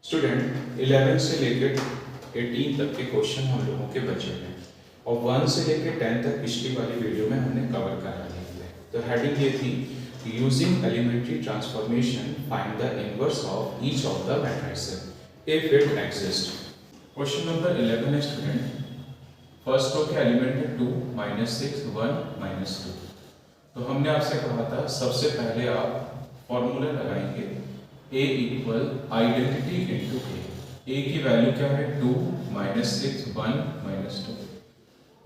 Student 11 से लेकर 18 तक के क्वेश्चन हम लोगों के बचे हैं और 1 से लेकर 10 तक पिछली वाली वीडियो में हमने कवर करा लिए थे। तो हेडिंग ये थी using elementary transformation find the inverse of each of the matrices if it exist. Question number 11 है स्टूडेंट, फर्स्ट रो के एलिमेंट है 2 -6 1 -2। तो हमने आपसे कहा था सबसे पहले आप फॉर्मूला लगाएंगे A इक्वल आइडेंटिटी इंटू ए की वैल्यू क्या है 2 -6 1 -2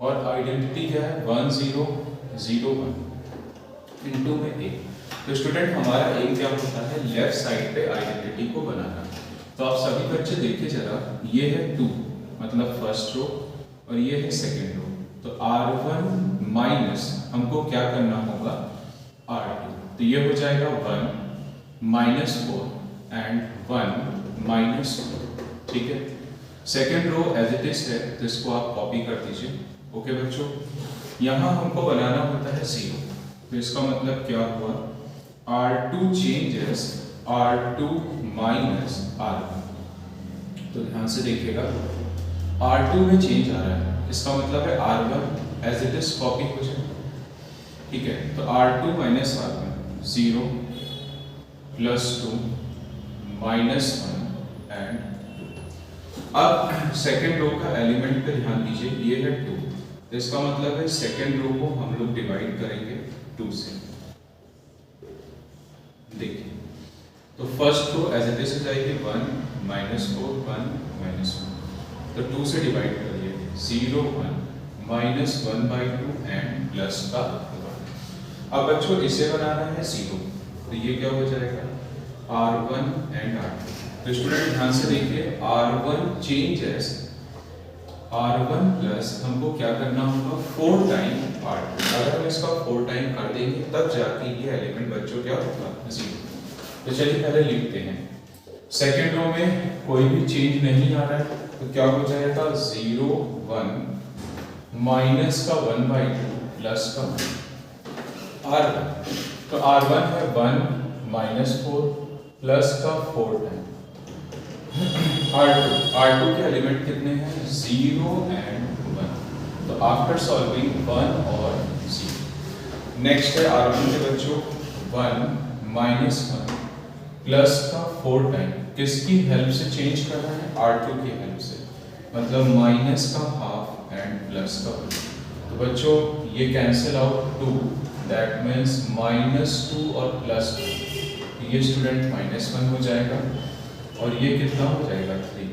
और आइडेंटिटी क्या है 1 0 0 1 इंटू में A। तो स्टूडेंट हमारा एम क्या होता है लेफ्ट साइड पे आइडेंटिटी को बनाना। तो आप सभी बच्चे देखिए जरा, ये है 2 मतलब फर्स्ट रो और ये है सेकेंड रो। तो R1 माइनस हमको क्या करना होगा R2, तो ये हो जाएगा 1 -4 एंड 1 -2। ठीक है, second row as it is है तो इसको आप कॉपी कर दीजिए। ओके बच्चों, यहाँ हमको बनाना होता है 0, तो इसका मतलब क्या हुआ R2 changes R2 minus R1। तो ध्यान से देखिएगा R2 में चेंज आ रहा है, इसका मतलब है R1 as it is copy हो जाए। ठीक है, तो R2 माइनस R1 0 +2 -1 एंड 2। अब सेकेंड रो का एलिमेंट पे ध्यान दीजिए, ये है 2, तो इसका मतलब है सेकेंड रो को हम लोग डिवाइड करेंगे 2 से। देखिए, तो first row as it is हो जाएगी 1 -4 1 -1, तो 2 से डिवाइड करिए 0 1 -1/2 एंड प्लस का 1। अब बच्चों इसे बनाना है 0, तो ये क्या हो जाएगा R1 एंड R2। तो स्टूडेंट ध्यान से देखिए, R1 चेंजेस R1 प्लस हमको क्या करना होगा 4 टाइम R2। अगर हम इसका 4 टाइम कर देंगे तब जाके ये एलिमेंट बच्चों क्या होगा 0। तो चलिए पहले लिखते हैं, सेकेंड रो में कोई भी चेंज नहीं आ रहा है तो क्या हो जाएगा 0 1 माइनस का 1/2 प्लस का R1। तो R1 है 1 -4 प्लस का 4 टाइम R2 के एलिमेंट कितने हैं 0 एंड 1। तो आफ्टर सॉल्विंग 1 और 0। नेक्स्ट है R1 के बच्चों 1 -1 प्लस का 4 टाइम, किसकी हेल्प से चेंज कर रहा है R2 की हेल्प से, मतलब माइनस का हाफ एंड प्लस का 1। तो बच्चों ये कैंसिल आउट 2, दैट मीन्स -2 और +2, ये स्टूडेंट -1 हो जाएगा और ये कितना हो जाएगा 3।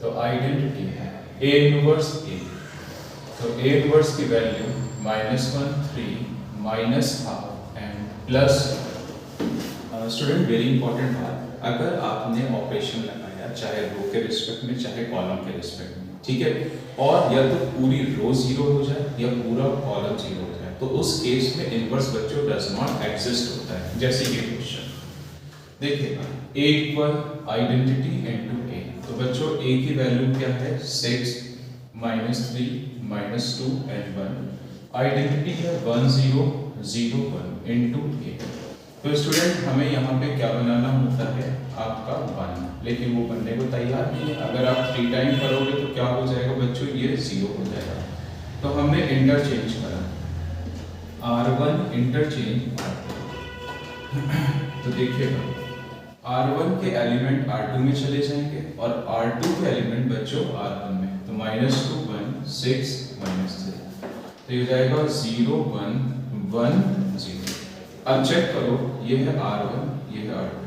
तो आइडेंटिटी है A इनवर्स A, तो A इनवर्स की value -1 3 -1/2 and plus. Student very important बात, अगर आपने ऑपरेशन लगाया चाहे रो के रिस्पेक्ट में चाहे कॉलम के रिस्पेक्ट में, ठीक है, और या तो पूरी रो 0 हो जाए या पूरा कॉलम 0 हो जाए, तो उस केस में इनवर्स बच्चों डज नॉट एग्जिस्ट होता है। जैसे ये क्वेश्चन देखिएगा, A equal identity into A। तो बच्चों A की वैल्यू क्या है 6 -3 -2 एंड 1। आइडेंटिटी है 1 0 0 1 इनटू A। तो स्टूडेंट हमें यहाँ पे क्या बनाना होता है आपका 1, लेकिन वो बनने को तैयार नहीं है। अगर आप 3 टाइम करोगे तो क्या हो जाएगा बच्चों ये 0 हो जाएगा। तो हमने इंटरचेंज करा R1 इंटरचेंज R2। तो देखिएगा R1 के एलिमेंट R2 में चले जाएंगे और R2 के एलिमेंट बच्चों R1 में, तो -2 1 6 -3, तो ये हो जाएगा 0 1 1 0। अब चेक करो, ये है R1 ये है R2,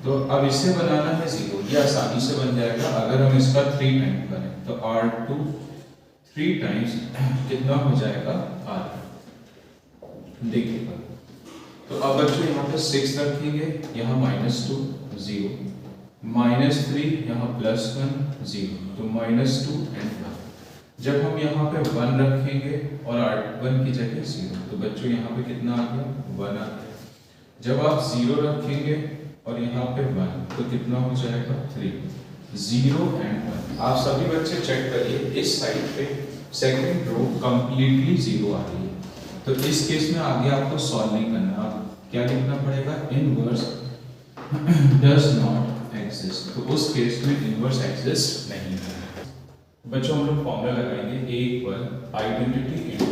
तो अब इसे बनाना है 0, ये आसानी से बन जाएगा अगर हम इसका 3 टाइम करें। तो R2 3 टाइम्स कितना हो जाएगा R2। देखिएगा, तो अब बच्चों यहाँ पे 6 रखेंगे, यहाँ -2 0 -3 यहाँ +1 0, तो -2 एंड 1। जब हम यहाँ पे 1 रखेंगे और R1 की जगह 0, तो बच्चों यहाँ पे कितना आ गया 1 आ गया। जब आप 0 रखेंगे और यहाँ पे 1, तो कितना हो जाएगा 3 0 एंड 1। आप सभी बच्चे चेक करिए, इस साइड पे सेकंड रो कंप्लीटली 0 आ रही है, तो इस केस में आगे आपको सॉल्व नहीं करना, आप क्या लिखना पड़ेगा inverse does not exist. Exist, तो उस केस में इनवर्स एग्जिस्ट नहीं है। बच्चों हम लोग फॉर्मूला लगाएंगे a equal identity into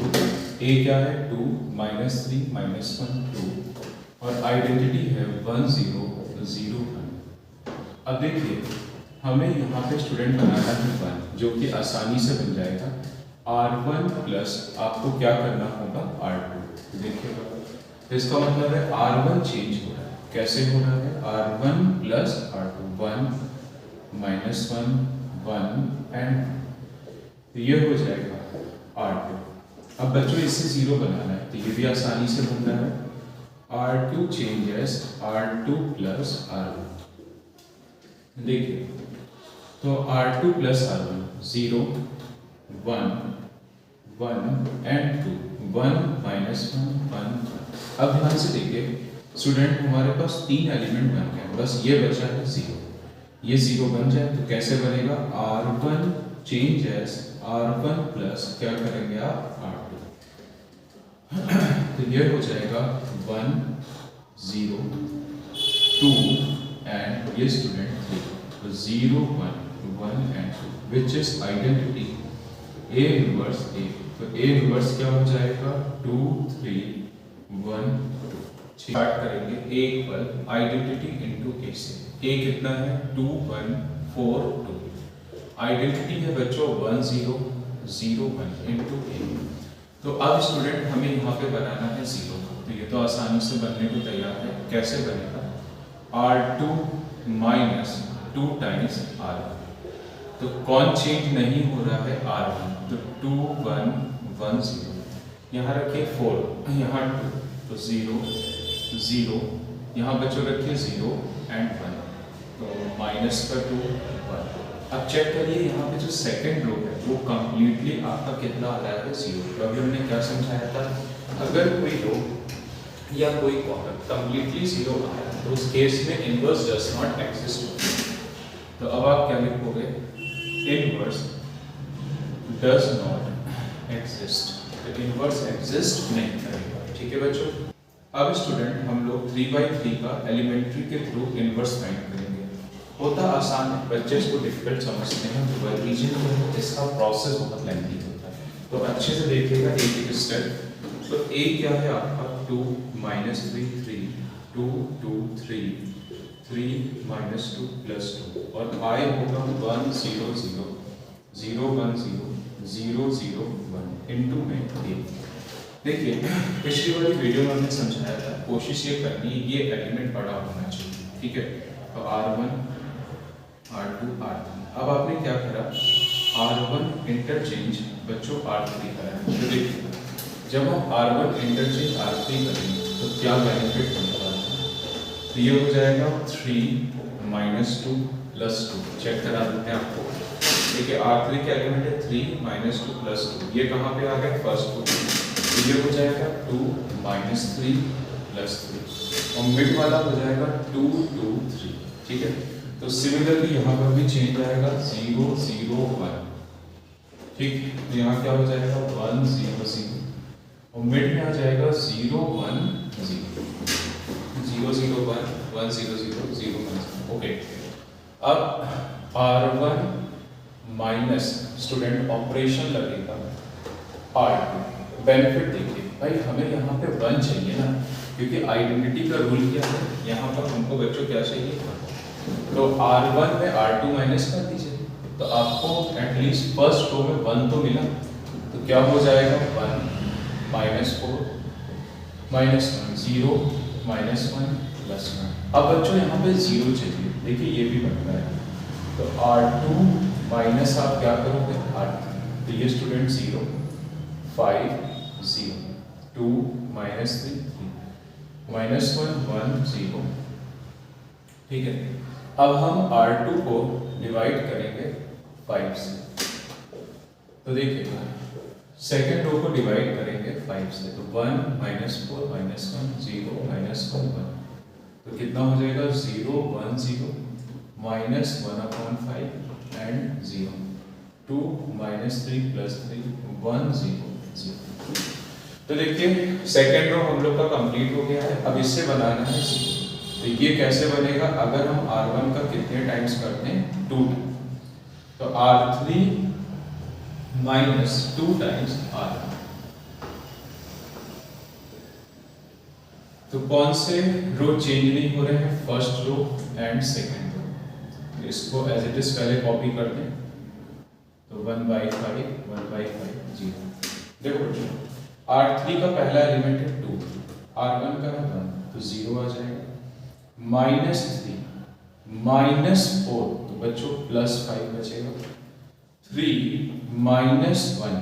a क्या है 2 माइनस 3 माइनस 1 2 और आइडेंटिटी है 1 0 0 1। अब देखिए हमें यहाँ पे स्टूडेंट बनाना है 1 जो कि आसानी से बन जाएगा R1 प्लस आपको क्या करना होगा R2। देखिएगा तो इसका मतलब है R1 चेंज हो रहा है, कैसे हो रहा है R1 plus R2 1 minus 1 1 and तो ये हो जाएगा R2। अब बच्चों इससे 0 बनाना है तो ये भी आसानी से बन रहा है R2 changes R2 plus R1। देखिए तो R2 plus R1 0 1 1 and 2 1 minus 1 1। अब ध्यान से देखिए स्टूडेंट हमारे पास 3 एलिमेंट बन गए, बस ये बचा है 0। ये 0 बन जाए तो कैसे बनेगा R1 change as R1 plus क्या करेंगे आप R2 तो ये हो जाएगा 1 0 2 एंड ये स्टूडेंट 3 तो 0 1 1 and 2 which is identity A inverse A। तो A इनवर्स क्या हो जाएगा 2 3 1 2। स्टार्ट करेंगे A equal identity into A से। A कितना है 2 1 4 2। आइडेंटिटी है बच्चों 1 0 0 1 इनटू A। तो अब स्टूडेंट हमें यहाँ पे बनाना है 0, तो ये तो आसानी से बनने को तैयार है। कैसे बनेगा R2 माइनस 2 टाइम्स R1। तो कौन चेंज नहीं हो रहा है R1, तो 2 1 1 0। यहाँ रखिए 4 यहाँ 2 तो 0 0 यहाँ बच्चों रखिए 0 एंड 1 तो माइनस का 2 1। अब चेक करिए यहाँ पे जो सेकंड रो है वो कंप्लीटली आपका कितना आ रहा है 0। तो अभी हमने क्या समझाया था, अगर कोई रो या कोई कॉलम कंप्लीटली 0 आ रहा है तो उस केस में इनवर्स डज नॉट एग्जिस्ट। तो अब आप क्या लिखोगे इनवर्स डज नॉट एग्जिस्ट, तो इनवर्स एग्जिस्ट नहीं करेगा। ठीक है बच्चों। अब स्टूडेंट हम लोग 3/3 का एलिमेंट्री के थ्रू इनवर्स फाइंड करेंगे। होता आसान है, बच्चे इसको डिफिकल्ट समझते हैं तो रीजन जो है इसका प्रोसेस बहुत लेंथी होता है, तो अच्छे से देखिएगा एक एक स्टेप। तो A क्या है आपका 2 माइनस 3 3 2 2 3 3 माइनस 2 प्लस 2 और I होगा 1 0 0 0 1 0 0 0 1 इनटू में A। देखिए पिछली वाली वीडियो में हमने समझाया था, कोशिश ये करनी है ये एलिमेंट बड़ा होना चाहिए। ठीक है, तो R1 R2 R3। अब आपने क्या करा R1 इंटरचेंज बच्चों R3 करा। तो देखिए जब हम R1 इंटरचेंज R3 करेंगे तो क्या बेनिफिट होगा, तो ये हो जाएगा 3 माइनस 2 प्लस 2। चेक करा देते हैं आपको। देखिए R3 के एलिमेंट है 3 माइनस 2 प्लस 2, ये कहाँ पे आ गया फर्स्ट रो। तो ये हो जाएगा 2 माइनस 3 प्लस 3 और मिड वाला हो जाएगा 2 2 3। ठीक है, तो सिमिलरली यहाँ पर भी चेंज आएगा 0 0 1। ठीक, तो यहाँ क्या हो जाएगा 1 0 0 और मिड में आ जाएगा 0 1 0 0 0 1 1 0 0 0 1। ओके, अब R1 माइनस स्टूडेंट ऑपरेशन लगेगा R2। बेनिफिट देखिए भाई हमें यहाँ पे 1 चाहिए ना, क्योंकि आइडेंटिटी का रूल क्या है, यहाँ पर हमको बच्चों क्या चाहिए, तो R1 में R2 माइनस कर दीजिए तो आपको एटलीस्ट फर्स्ट रो में 1 तो मिला। तो क्या हो जाएगा 1 माइनस 4 माइनस 1 0 माइनस 1 प्लस 1। अब बच्चों यहाँ पे 0 चाहिए, देखिए ये भी बन रहा है। तो R2 माइनस आप क्या करोगे R3, तो ये स्टूडेंट 0 5 0 2 माइनस 3 3 माइनस 1 1 0। ठीक है, अब हम R2 को डिवाइड करेंगे 5 से। तो देखिए सेकेंड रो को डिवाइड करेंगे 5 से, तो 1 माइनस 4 माइनस 1 0 माइनस 1 1। तो कितना हो जाएगा 0 1 0 माइनस 1/5 एंड 0 2 माइनस 3 प्लस 3 1 0 0। तो देखिए सेकेंड रो हम लोग का कंप्लीट हो गया है। अब इससे बनाना है 0। तो ये कैसे बनेगा, अगर हम R1 का कितने टाइम्स करते हैं, 2, तो R3 माइनस 2 टाइम्स R1। तो कौन से रो चेंज नहीं हो रहे हैं, first row and second row. इसको एज इट इज पहले कॉपी कर दें, तो 1/5 1/5 0। देखो बच्चों, R3 का पहला एलिमेंट है 2, R1 का है 1, तो 0 आ जाएगा। -3 -4, तो बच्चों +5 बचेगा। 3 -1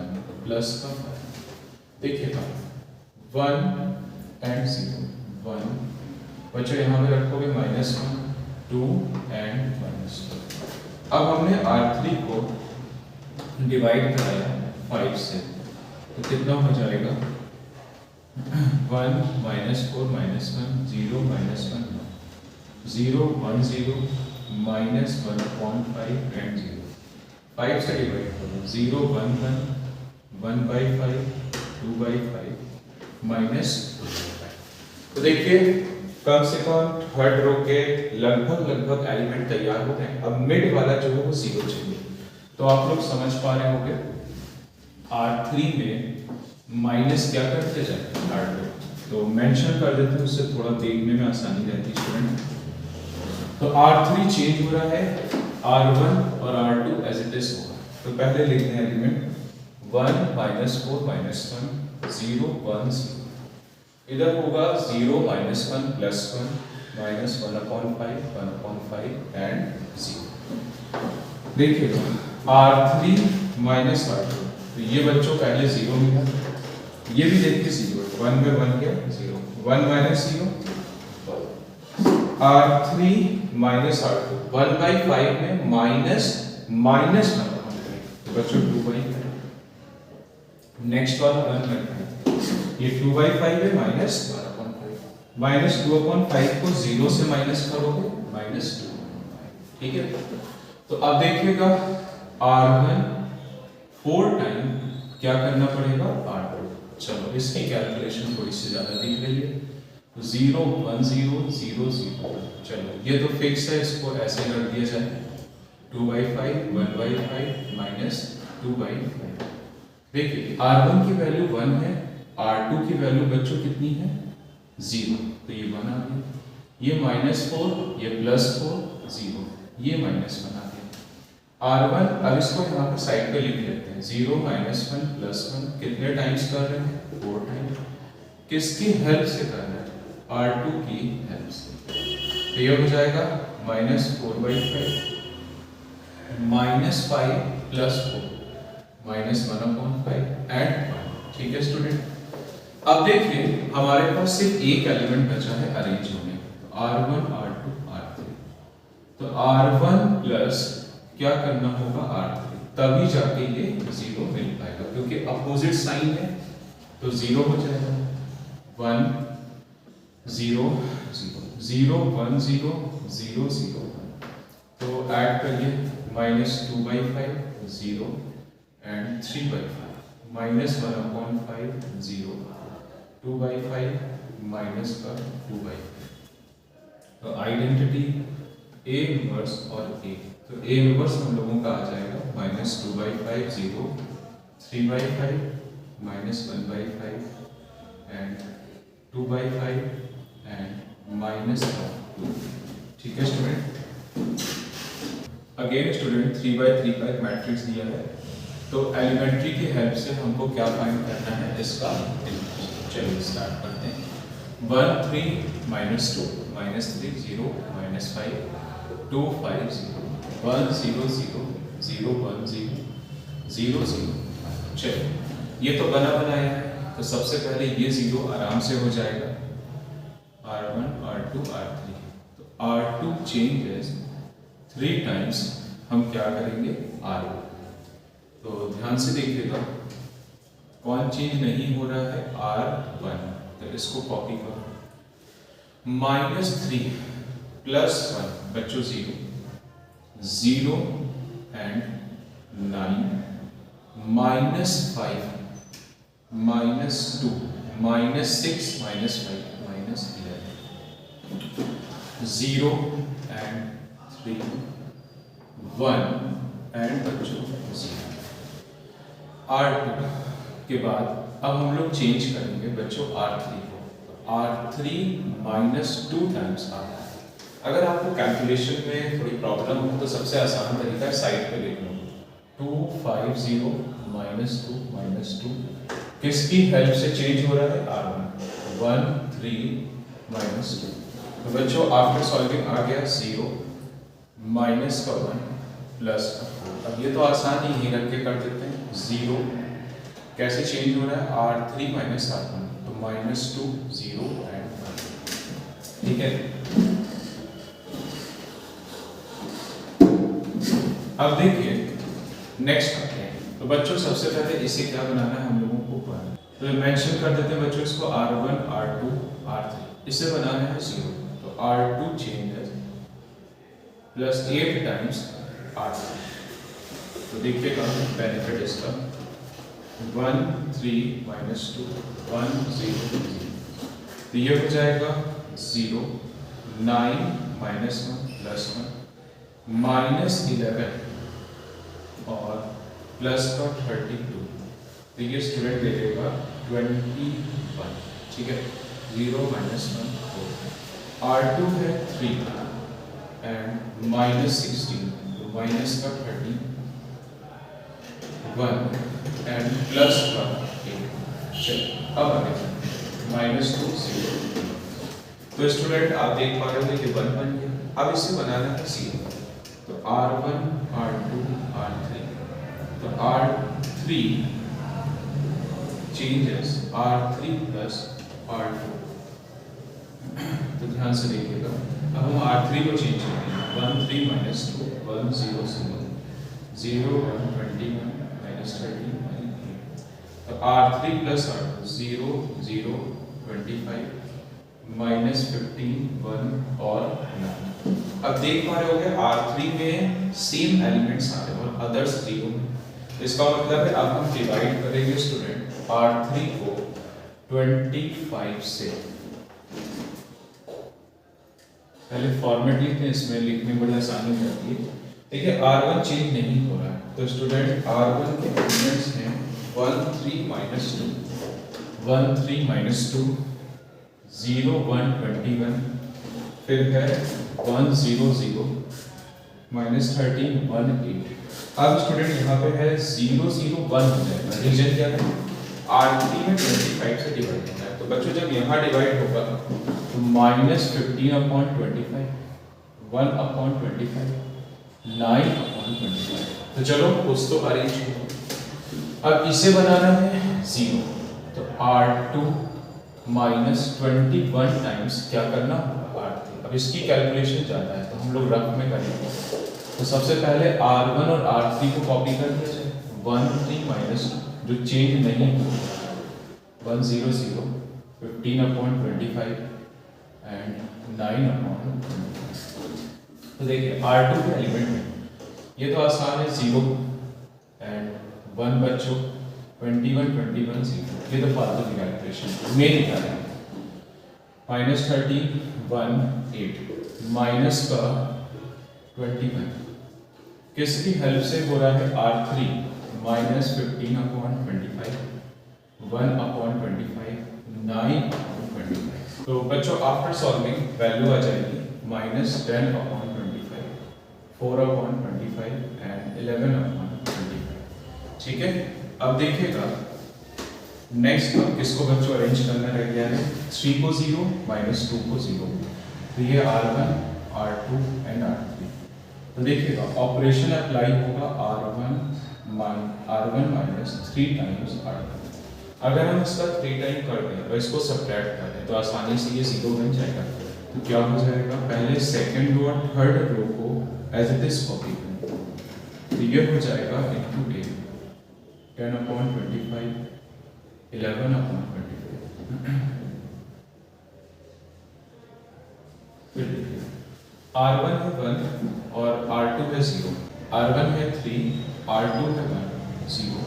प्लस का 5। देखिएगा 1 एंड 0 1, बच्चों यहाँ पे रखोगे -1 2 एंड -2। अब हमने R3 को डिवाइड कराया 5 से, तो कितना हो जाएगा, 1 -4 -1 0 -1 0 1 0 -1/5 एंड 0। 5 से डिवाइड करो, 0 1 1 1/5 2/5 -2/5। तो देखिए कम से कम थर्ड रो के लगभग एलिमेंट तैयार हो गए। अब मिड वाला जो है वो 0 चाहिए। तो आप लोग समझ पा रहे होंगे, R3 में माइनस क्या करते जाए, R2, तो मेंशन कर देते हैं, उससे थोड़ा देखने में आसानी रहती है स्टूडेंट। तो R3 चेंज हो रहा है, R1 और R2 एज इट इज होगा। तो पहले लिखते हैं एलिमेंट 1 -4 -1 0 1 0। इधर होगा 0 -1 +1 -1/5 1/5 एंड 0। देखिएगा R3 माइनस R2, तो ये बच्चों पहले 0 मिला, ये भी देखिए 0, 1 में 1 गया 0, 1 -0 R3 माइनस R2, 1/5 में -1/5, तो बच्चों 2/5। नेक्स्ट वाला 1/5, ये 2/5 है -1/5, -2/5 को 0 से माइनस करोगे -2, ठीक है। तो अब देखिएगा R1 4 टाइम क्या करना पड़ेगा, R2। चलो इसकी कैलकुलेशन थोड़ी सी ज्यादा दिख रही है, 0 1 0 0 0। चलो ये तो फिक्स है, इसको ऐसे कर दिया जाए, 2/5 1/5 -2/5। देखिए R1 की वैल्यू 1 है, R2 की वैल्यू बच्चों कितनी है, 0, तो ये 1 आ गया। ये -4 ये +4 0, ये -1 आ गया। R1, अब इसको यहाँ पे साइड पे लिख लेते हैं, 0 -1 +1 कितने टाइम्स कर रहे हैं, 4 टाइम्स। किसकी हेल्प से करना है, R2 की हेल्प से। तो ये हो जाएगा -4/5 -5 +4 -1/5 एंड 1। ठीक है स्टूडेंट। अब देखिए हमारे पास सिर्फ एक एलिमेंट बचा है अरेंज होने, R1 R2 R3। तो R1 प्लस क्या करना होगा, R3, तभी जाके ये 0 मिल पाएगा, क्योंकि अपोजिट साइन है, तो 0 हो जाएगा। 1 0 0 0 1 0 0 0 1। तो ऐड करिए -2/5 0 एंड 3/5 -1/5 0 2/5 -2/5। तो आइडेंटिटी A इनवर्स और A, तो A इनवर्स हम लोगों का आ जाएगा -2/5 0 3/5 -1/5 एंड 2/5 एंड -2। ठीक है स्टूडेंट। अगेन स्टूडेंट 3/3 का एक मैट्रिक्स दिया है, तो एलिमेंट्री की हेल्प से हमको क्या फाइंड करना है, इसका डिफरेंस। चलिए स्टार्ट करते हैं। 1 3 -2 -3 0 -5 2 5 0 1 0 0 0 1 0 0 0। चलिए ये तो बना बनाया है, तो सबसे पहले ये 0 आराम से हो जाएगा, R1 R2 R3। तो R2 चेंजेस 3 टाइम्स, हम क्या करेंगे, R1। तो ध्यान से देखिएगा कौन चेंज नहीं हो रहा है, R1, तो इसको कॉपी करो। -3 +1 बच्चों 0 0 एंड 9 -5 -2 -6 -5 -11। 0 एंड 3, 1 एंड बच्चों 0। R2 के बाद अब हम लोग चेंज करेंगे बच्चों R3 को, R3 माइनस 2 टाइम्स R। अगर आपको कैलकुलेशन में थोड़ी प्रॉब्लम हो तो सबसे आसान तरीका है साइड पे लिख लो, 250 माइनस 2 किसकी हेल्प से चेंज हो रहा है, R1, 1 3 माइनस 2। तो बच्चों आफ्टर सॉल्विंग आ गया 0 माइनस का 1 प्लस का 4। अब ये तो आसान ही यहीं रख के कर देते हैं। 0 कैसे चेंज हो रहा है, R3 माइनस R1, तो माइनस 2 0 एंड 1, ठीक है। अब देखिए नेक्स्ट आते हैं। तो बच्चों सबसे पहले इसे क्या बनाना है हम लोगों को, 1। तो मेंशन कर देते हैं बच्चों इसको R1 R2 R3, इसे बनाना है 0, तो R2 changes plus 8 times R3। तो देखिएगा बेनिफिट इसका, 1 3 माइनस 2 1 0 0, तो ये हो जाएगा 0 9 माइनस 1 प्लस 1 माइनस 11 और प्लस का 32, तो ये स्टूडेंट ले लेगा 21, ठीक है। 0 माइनस 1 4, R2 है 3 एंड माइनस 16, तो माइनस का 31 एंड प्लस का 8। चलिए अब आगे माइनस 2 0। तो स्टूडेंट आप देख पा रहे हो कि 1 बन गया। अब इसे बनाना है 0, तो R1 R2 R3, तो R3 changes R3 plus R2। तो ध्यान से देखिएगा, अब हम R3 को चेंज करेंगे, 1 3 माइनस 2 1 0 0 0 1 21 माइनस 30 8, तो R3 प्लस R2 0 0 25 माइनस 15 1 और 9। अब देख पा रहे होंगे R3 में सेम एलिमेंट्स आ रहे हैं और अदर्स 0 में। इसका मतलब है अब हम डिवाइड करेंगे स्टूडेंट R3 को 25 से। पहले फॉर्मेट लिखते हैं, इसमें लिखने में बड़ी आसानी होती है। देखिए R1 चेंज नहीं हो रहा है, तो स्टूडेंट R1 के एलिमेंट्स हैं 1 3 माइनस 2 1 3 माइनस 2 0 1 21, फिर है 1 0 0 माइनस 13 1 8। अब स्टूडेंट यहाँ पे है 0 0 1 हो जाएगा, रीजन क्या है, R3 में 25 से डिवाइड होता है। तो बच्चों जब यहाँ डिवाइड होगा तो माइनस 15 अपॉन 25 1 अपॉन 25 9 अपॉन 25। तो चलो कुछ तो अरेंज करो। अब इसे बनाना है 0, तो R2 माइनस 21 टाइम्स क्या करना होगा R3। अब इसकी कैलकुलेशन ज़्यादा है तो हम लोग रफ में करेंगे। तो सबसे पहले R1 और R3 को कॉपी कर दिया जाए, 1 3 माइनस जो चेंज नहीं हुआ 1 0 0 15 अपॉन 25 एंड 9 अपॉन 25। तो देखिए R2 के एलिमेंट में ये तो आसान है 0 एंड 1 बच्चों 21 21 0, ये तो फालतू की कैलकुलेशन में निकालेंगे। माइनस 13 1 8 माइनस का 21 किसकी हेल्प से हो रहा है, R3 minus 15 upon 25 1 upon 25 9 upon 25। तो बच्चों आफ्टर सॉल्विंग वैल्यू आ जाएगी minus 10 upon 25 4 upon 25 and 11 upon 25, ठीक है। अब देखिएगा नेक्स्ट अब किसको बच्चों अरेंज करना रह गया है, 3 को 0 माइनस 2 को 0, तो ये R1 R2 एंड R3। तो देखिएगा ऑपरेशन अप्लाई होगा R1 माइनस 3 टाइम्स R2। अगर हम इसका 3 टाइम कर दें और इसको सब्ट्रैक्ट कर दें तो आसानी से ये 0 बन जाएगा। तो क्या हो जाएगा, पहले सेकंड रो और थर्ड रो को एज इट इज कॉपी करें, तो ये हो जाएगा इनटू 10 अपॉन 25 11 अपॉन 25। फिर देखिए R1 है 1 और R2 है 0, R1 है 3 R2 है 1 0,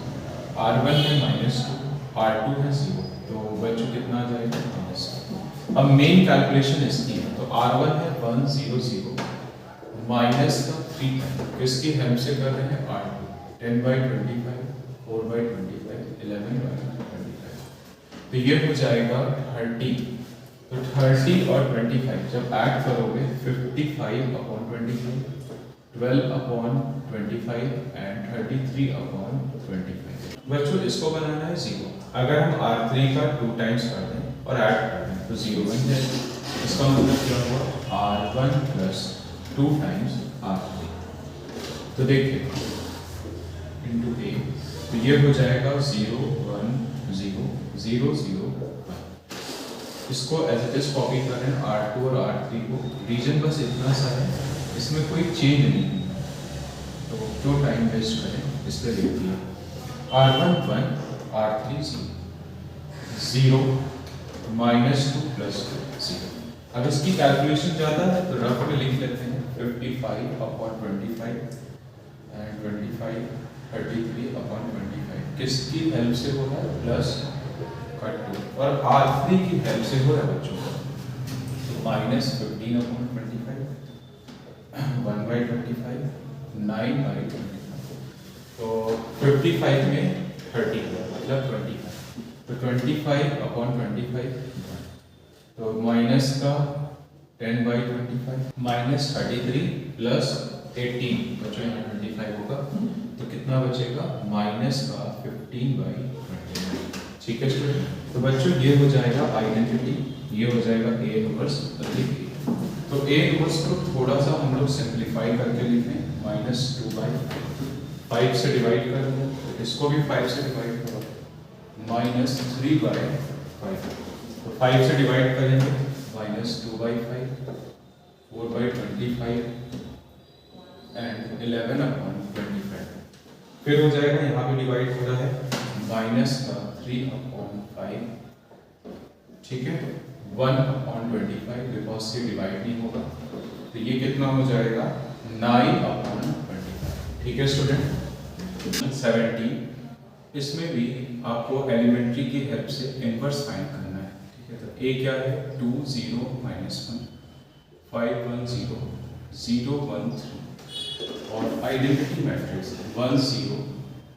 R1 है माइनस 2 R2 है 0, तो बच्चों कितना आ जाएगा माइनस। अब मेन कैलकुलेशन इसकी है, तो R1 है 100 माइनस का 3 किसकी हेल्प से कर रहे हैं, R2 10/25 4/25 11/25, तो ये हो जाएगा 30। तो 30 और 25 जब ऐड करोगे 55/25, 12/25 एंड 33/25। बच्चों इसको बनाना है 0। अगर हम R3 का 2 टाइम्स कर दें और ऐड कर दें तो 0 बन जाएगा। इसका मतलब क्या हुआ, R1 प्लस 2 टाइम्स R3। तो देखिए इंटू ए, तो ये हो जाएगा 0 1 0 0 0 1। इसको एज इट इज कॉपी करें R2 और R3 को, रीजन बस इतना सा है, इसमें कोई चेंज नहीं है, तो क्यों टाइम वेस्ट करें, इस पर लिख दिया R1 1 R3 0 -2 + 0। अब इसकी कैलकुलेशन ज़्यादा है तो रफ में लिख लेते हैं 55/25 एंड 25 33/25 किसकी हेल्प से हो रहा है, प्लस का 2, और R3 की हेल्प से हो रहा है बच्चों, तो -15/25 1/25 9/25, तो 55 में 30 मतलब 25, तो 25/25 तो माइनस का 10/25 -33 + 18 बच्चों यहाँ 25 होगा, तो कितना बचेगा, माइनस का 15/29। ठीक है स्टूडेंट, तो बच्चों ये हो जाएगा आइडेंटिटी, ये हो जाएगा A इनवर्स। तो A इनवर्स को थोड़ा सा हम लोग सिंप्लीफाई करके लिखें, -2/5 से डिवाइड कर दें, तो इसको भी 5 से डिवाइड करो, -3/5, तो 5 से डिवाइड करेंगे -2/5 4/25 एंड 11/25, फिर हो जाएगा यहाँ पे डिवाइड हो रहा है -3/5, ठीक है 1/25 बिकॉज से डिवाइड नहीं होगा, तो ये कितना हो जाएगा 9/25। ठीक है स्टूडेंट, 70 इसमें भी आपको एलिमेंट्री की हेल्प से इनवर्स फाइंड करना है। ठीक है, तो A क्या है 2 0 -1 5 1 0 0 1 3 और आइडेंटिटी मैट्रिक्स 1 0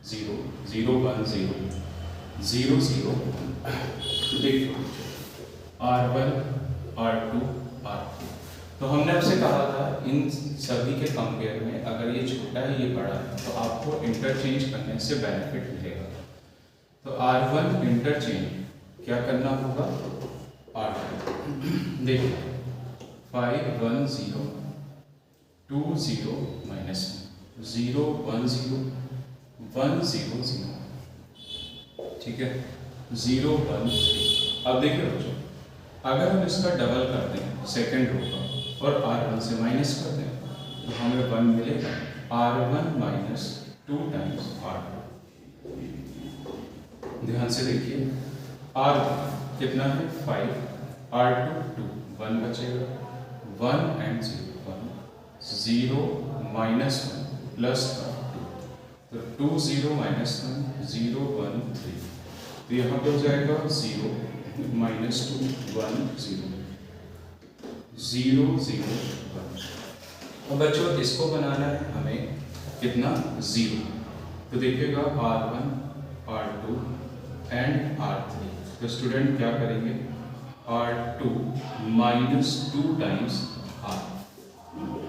0 0 1 0 0 0 1। देखिए R1 R2 R3, तो हमने आपसे कहा था इन सभी के कंपेयर में अगर ये छोटा है ये बड़ा है तो आपको इंटरचेंज करने से बेनिफिट मिलेगा। तो R1 इंटरचेंज क्या करना होगा, R2 देखिए 5 1 0 2 0 -1 0 1 0 1 0 0, ठीक है 0 1 3। अब देखिए बच्चों, अगर हम इसका डबल कर दें सेकेंड रो का और R1 से माइनस कर दें तो हमें 1 मिलेगा, R1 - 2 टाइम्स R2। ध्यान से देखिए R1 कितना है 5, R2 2, 1 बचेगा 1 एंड 0 1 0 -1 प्लस 2, तो 2 0 -1 0 1 3, तो यहाँ पे हो जाएगा 0 -2 1 0 0 0 1। अब बच्चों इसको बनाना है हमें कितना 0, तो देखिएगा R1 R2 एंड R3, तो स्टूडेंट क्या करेंगे R2 -2 टाइम्स R,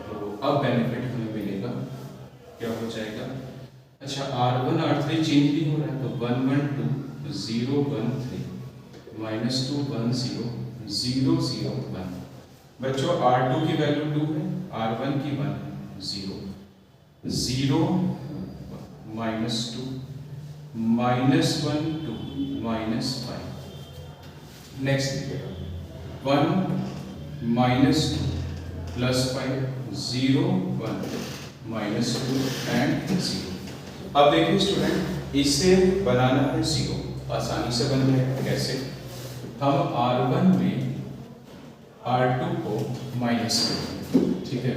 तो अब बेनिफिट हमें मिलेगा, क्या हो जाएगा, अच्छा R1 R3 चेंज भी हो रहा है, तो 1 1 2 0 1 3 -2 1 0 0 0 1। बच्चों R2 की वैल्यू 2 है, R1 की 1 0 0 -2 -1 2 -5। नेक्स्ट देखिएगा 1 -2 +5 0 1 -2 एंड 0। अब देखिए स्टूडेंट इसे बनाना है 0, आसानी से बन जाएगा। कैसे, हम R1 में R2 को माइनस करेंगे, ठीक है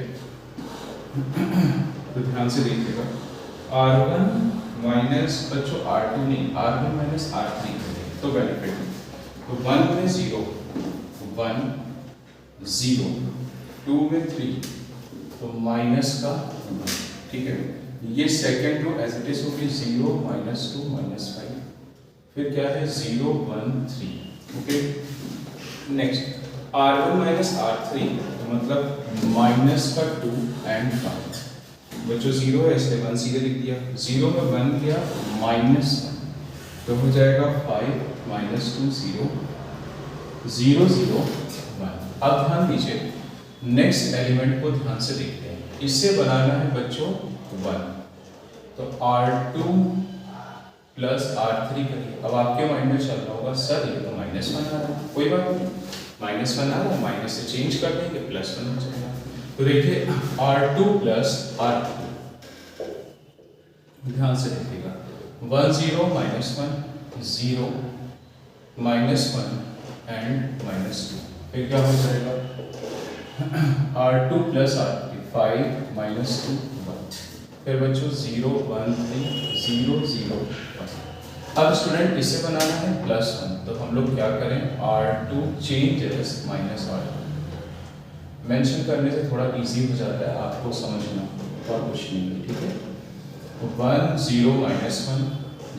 तो ध्यान से देखिएगा R1 माइनस बच्चों R2 नहीं, R1 - R3 तो बेनिफिट, तो 1 में 0 1 0, 2 में 3 तो माइनस का 1, ठीक है। ये second row as it is होगी 0 -2 -5, फिर क्या है 0 1 3, ओके। नेक्स्ट R1 R3 तो मतलब माइनस का 2 एंड 5, बच्चों 0 है इसलिए 1 सीधे लिख दिया, 0 में 1 किया -1 तो हो जाएगा 5 -2 0 0 0 1। अब ध्यान दीजिए नेक्स्ट एलिमेंट को ध्यान से देखते हैं, इससे बनाना है बच्चों 1, तो R2 प्लस R3 करिए। अब आपके माइंड में चल रहा होगा सर ये तो -1 आ रहा है, कोई बात नहीं, -1 आ रहा है, माइनस से चेंज कर देंगे +1 हो जाएगा। तो देखिए R2 प्लस R3, ध्यान से देखिएगा 1 0 -1 0 -1 एंड -2, फिर क्या हो जाएगा R2 प्लस R3 5 -2 1, फिर बच्चों 0 1 3 0 0 1। अब स्टूडेंट इसे बनाना है +1, तो हम लोग क्या करें R2 चेंजेस -R2, मेंशन करने से थोड़ा इजी हो जाता है आपको समझना, और कुछ नहीं, ठीक है। 1 0 -1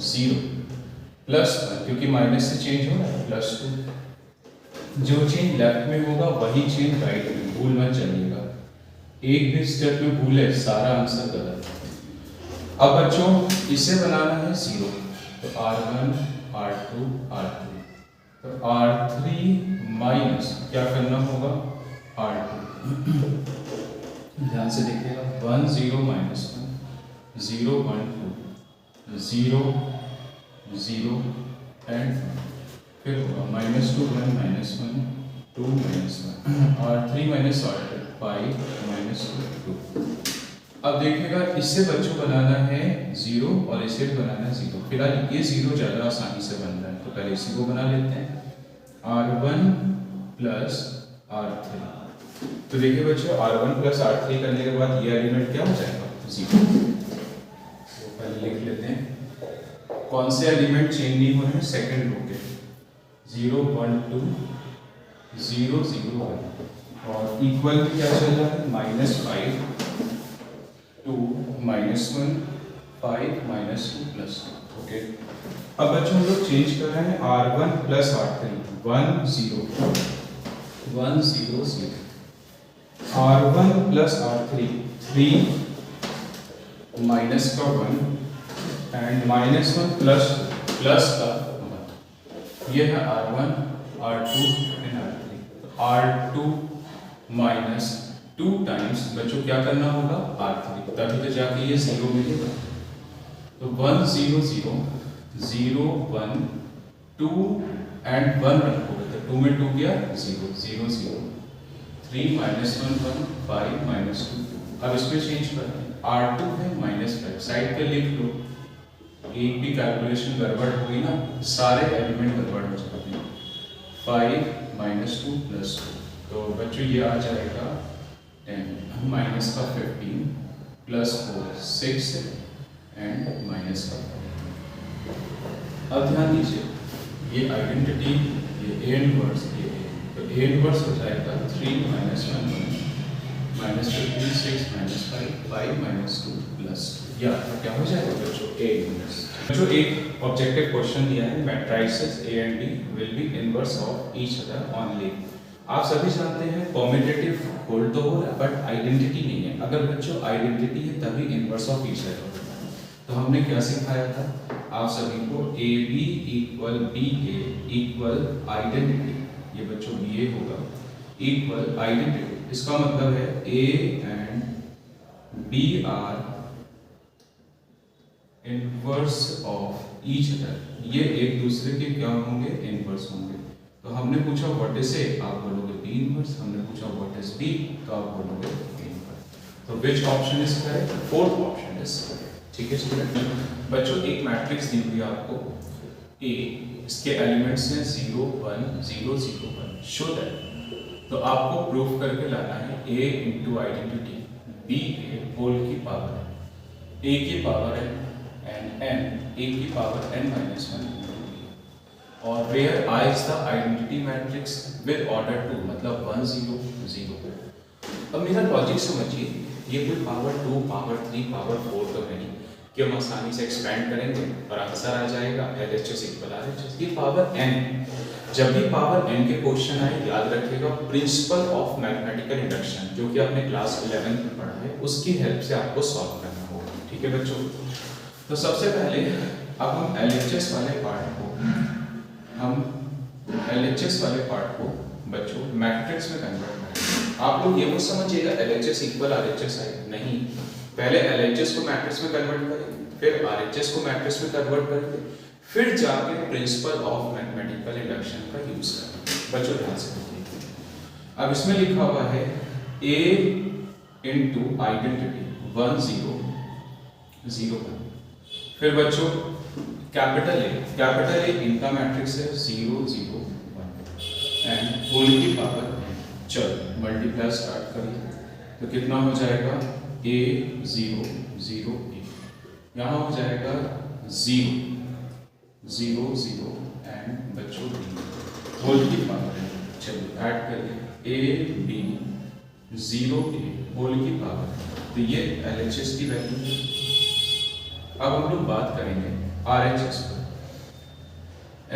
0 +1, क्योंकि माइनस से चेंज हो रहा है +2, जो चेंज लेफ्ट में होगा वही चेंज राइट में, भूल मत जाइएगा, एक भी स्टेप में भूल है सारा आंसर गलत। अब बच्चों इसे बनाना है 0, तो R1 R2 R3, तो R3 माइनस क्या करना होगा R2, ध्यान से देखिएगा 1 0 -1 0 1 2 0 0 एंड फिर -2 1 -1 2 -1 R3 R2 5 -2 2। अब देखिएगा इससे बच्चों बनाना है 0 और इसे बनाना है 0, फिलहाल ये 0 ज़्यादा आसानी से बन रहा है, तो पहले इसी को बना लेते हैं R1 प्लस R3। तो देखिए बच्चों R1 प्लस R3 करने के बाद ये एलिमेंट क्या हो जाएगा 0, तो पहले लिख लेते हैं कौन से एलिमेंट चेंज नहीं हो रहे हैं, सेकेंड रो के 0 1 2 0 0 1, और इक्वल में क्या चल रहा है -5 2 -1 5 -2 +2, ओके। अब बच्चों हम लोग चेंज कर रहे हैं R1 plus R3 1 0 1 0 0, R1 plus R3 3 minus का 1 एंड -1 प्लस का 1, ये है R1 R2 and R3, R2 minus 2 times बच्चों क्या करना होगा R3, तभी तो जाके ये 0 मिलेगा, तो 1 0 0 0 1 2 एंड 1 रखोगे तो 2 में 2 गया 0 0 0 3 -1 1 5 -2 2। अब इसमें चेंज करते हैं R2 है -5, साइड पे लिख लो, एक भी कैलकुलेशन गड़बड़ हुई ना सारे एलिमेंट गड़बड़ हो जाते हैं। 5 -2 +2, तो बच्चों ये आ जाएगा 10 माइनस का 15 प्लस 4 6 एंड माइनस का 4। अब ध्यान दीजिए ये आइडेंटिटी ये ए इनवर्स ये तो ए इनवर्स हो जाएगा 3 -1 -1 -15 6 -5 5 -2 +2, या तो क्या हो जाएगा बच्चों ए इनवर्स। जो एक ऑब्जेक्टिव क्वेश्चन दिया है matrices A and B will be inverse of each other only. आप सभी जानते हैं कॉम्यूटेटिव होल्ड तो हो रहा है बट आइडेंटिटी नहीं है, अगर बच्चों आइडेंटिटी है तभी इनवर्स ऑफ ईच अदर होगा। तो हमने क्या सिखाया था आप सभी को, A B equal B A equal identity, ये बच्चों बी ए होगा इक्वल आइडेंटिटी, इसका मतलब है A and B are inverse of each other, ये एक दूसरे के क्या होंगे इनवर्स होंगे। तो हमने पूछा व्हाट इज ए, आप बोलोगे बी इनवर्स, हमने पूछा व्हाट इज बी, तो आप बोलोगे बी इनवर्स। तो विच option is correct, fourth option is correct. ठीक है स्टूडेंट, बच्चों एक मैट्रिक्स दी हुई है आपको ए, इसके एलिमेंट्स हैं 0 1 0 0 1, शो दैट, तो आपको प्रूफ करके लाना है a into identity B A whole की पावर a की power n and n a की पावर n -1 इंटू b। और where I is the identity matrix with order 2 मतलब 1 0 0। अब मेरा लॉजिक समझिए, ये कोई पावर 2 पावर 3 पावर 4 तो है नहीं कि हम आसानी से एक्सपेंड करेंगे और आंसर आ जाएगा LHS इक्वल RHS। ये पावर n, जब भी पावर n के क्वेश्चन आए याद रखिएगा प्रिंसिपल ऑफ मैथमेटिकल इंडक्शन जो कि आपने क्लास 11 में पढ़ा है उसकी हेल्प से आपको सॉल्व करना होगा। ठीक है बच्चों, तो सबसे पहले अब हम LHS वाले पार्ट को बच्चों मैट्रिक्स में कन्वर्ट करेंगे। आप लोग ये मत समझिएगा LHS इक्वल RHS है, नहीं, पहले LHS को मैट्रिक्स में कन्वर्ट करेंगे, फिर RHS को मैट्रिक्स में कन्वर्ट करेंगे, फिर जाके प्रिंसिपल ऑफ मैथमेटिकल इंडक्शन का यूज करेंगे। बच्चों ध्यान से देखिए, अब इसमें लिखा हुआ है A इनटू आइडेंटिटी 1 0 0 1। फिर बच्चों कैपिटल A इनका मैट्रिक्स है 0 0 1 एंड होल की पावर है। चलो मल्टीप्लाई स्टार्ट करिए, तो कितना हो जाएगा A 0 0 A, यहाँ हो जाएगा 0 0 0 एंड बच्चों होल की पावर है। चलिए ऐड करिए A B 0 A होल की पावर, तो ये LHS की वैल्यू है। अब हम लोग बात करेंगे RHS पर,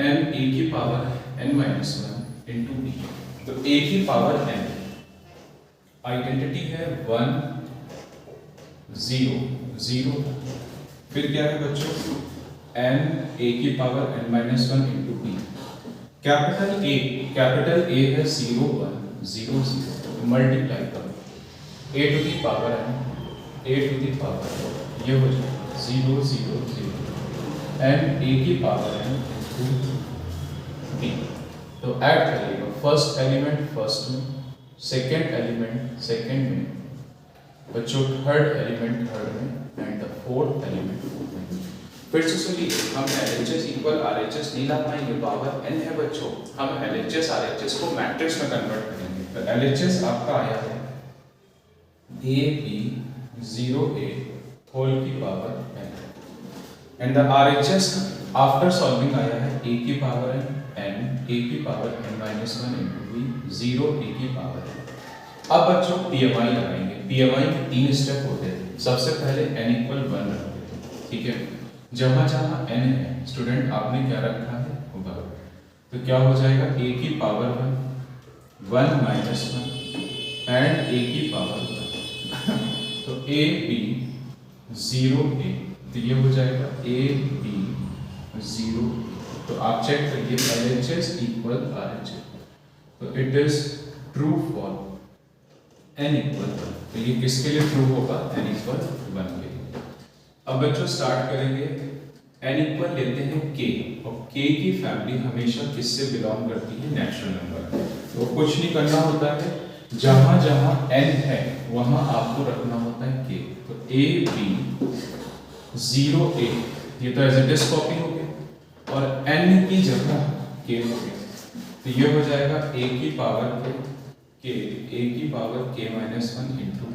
n A की power n minus 1 into B, तो A की पावर n आइडेंटिटी है 1 0 0, फिर क्या है बच्चों n A की power n minus 1 into B। Capital A है 0 1 0 0, तो मल्टीप्लाई करो A to the power n A to the power ये हो जाएगा 0 0 0 एंड A की पावर n इंटू B। तो ऐड करिएगा फर्स्ट एलिमेंट फर्स्ट में, सेकेंड एलिमेंट सेकेंड में, बच्चों थर्ड एलिमेंट थर्ड में and the fourth element fourth में। फिर से सुनिए, हम LHS इक्वल RHS नहीं ला पाएंगे, पावर n है बच्चों, हम LHS RHS को मैट्रिक्स में कन्वर्ट करेंगे। तो LHS आपका आया है A B 0 A होल की power n and the RHS after solving आया है A की पावर n A की power n minus 1 into B 0 A की पावर n। अब बच्चों PMI लगाएंगे, PMI में 3 स्टेप होते हैं। सबसे पहले n इक्वल 1 रखते हैं, ठीक है, जहाँ जहाँ n है स्टूडेंट आपने क्या रखा है 1, तो क्या हो जाएगा A की पावर 1 माइनस 1 एंड A की पावर 1 तो A B 0 A, तो ये हो जाएगा A B 0 A। तो आप चेक करिए LHS इक्वल RHS, तो it is true for n equal 1, तो ये किसके लिए ट्रू होगा n इक्वल 1 के लिए। अब बच्चों स्टार्ट करेंगे, n इक्वल लेते हैं k, और k की फैमिली हमेशा किससे बिलोंग करती है नेचुरल नंबर, तो कुछ नहीं करना होता है, जहां जहां n है वहां आपको रखना होता है k। तो A B 0 A ये तो एज इट इज कॉपी हो गया और n की जगह k हो गया, तो ये हो जाएगा A की power k minus 1 into B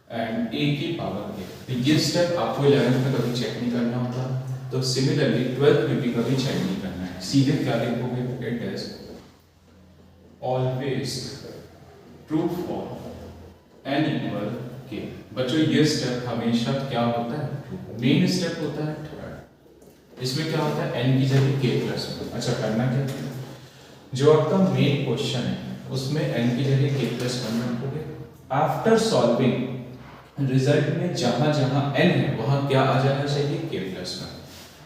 and A की पावर k। तो ये स्टेप आपको 11th में कभी चेक नहीं करना होता, तो सिमिलरली 12th में भी कभी चेक नहीं करना है, सीधे क्या लिखोगे, it is always true for n equal k। बच्चों ये स्टेप हमेशा क्या होता है, मेन स्टेप होता है थर्ड, इसमें क्या होता है n की जगह k प्लस 1। अच्छा करना क्या, जो आपका मेन क्वेश्चन है उसमें n की जगह k प्लस 1 रखोगे, आफ्टर सॉल्विंग रिजल्ट में जहां जहां n है वहां क्या आ जाना चाहिए k प्लस 1।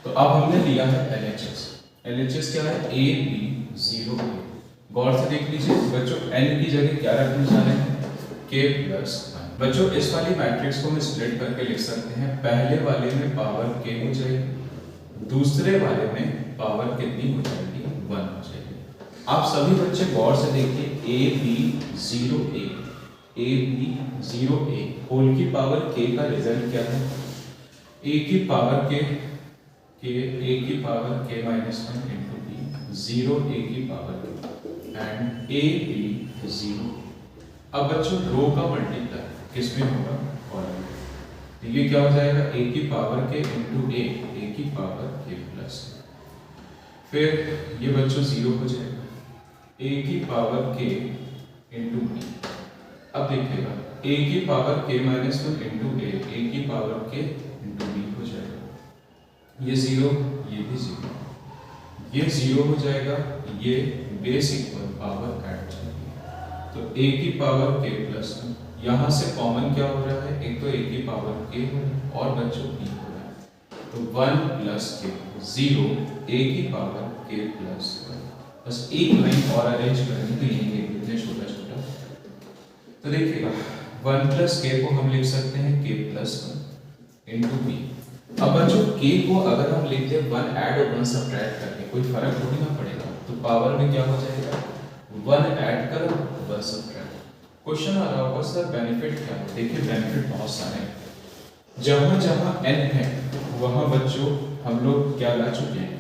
तो अब हमने लिया है LHS क्या है A B 0 A, गौर से देख लीजिए बच्चों n की जगह क्या रखने जा रहे हैं k प्लस 1। बच्चों इस वाली मैट्रिक्स को हम स्प्लिट करके लिख सकते हैं, पहले वाले में पावर k हो जाएगी, दूसरे वाले में पावर कितनी हो जाएगी 1 हो जाएगी। आप सभी बच्चे गौर से देखिए A B 0 A होल की पावर k का रिजल्ट क्या है, A की power k minus 1 into B 0 A की पावर एंड A B 0। अब बच्चों रो का मल्टीप्लाई किसमें होगा, कॉलम, तो ये क्या हो जाएगा A की पावर k इंटू A की पावर k प्लस। फिर ये बच्चों जीरो हो जाएगा, a की पावर k इंटू b। अब देखिएगा a की power k minus one into a की पावर k इंटू b हो जाएगा, ये जीरो, ये भी जीरो, ये जीरो हो जाएगा, ये बेस इक्वल पावर ऐड जाएगी, तो a की पावर k प्लस वन, यहाँ से कॉमन क्या हो रहा है, एक तो a की पावर k हो रहा है और बच्चों b हो रहा है, तो 1 प्लस k, जीरो, a की पावर k प्लस वन। बस एक लाइन और अरेंज करेंगे तो यही लिख देते हैं छोटा छोटा। तो देखिएगा 1 प्लस k को हम लिख सकते हैं k plus one into b। अब बच्चों k को अगर हम लिखते हैं 1 ऐड और 1 सब्ट्रैक्ट करके कोई फर्क थोड़ी ना पड़ेगा, तो पावर में क्या हो जाएगा, 1 ऐड करो 1 सब्ट्रैक्ट। क्वेश्चन आ रहा होगा सर बेनिफिट क्या है, देखिए बेनिफिट बहुत सारे हैं। जहां जहां n है वहां बच्चों हम लोग क्या ला चुके हैं,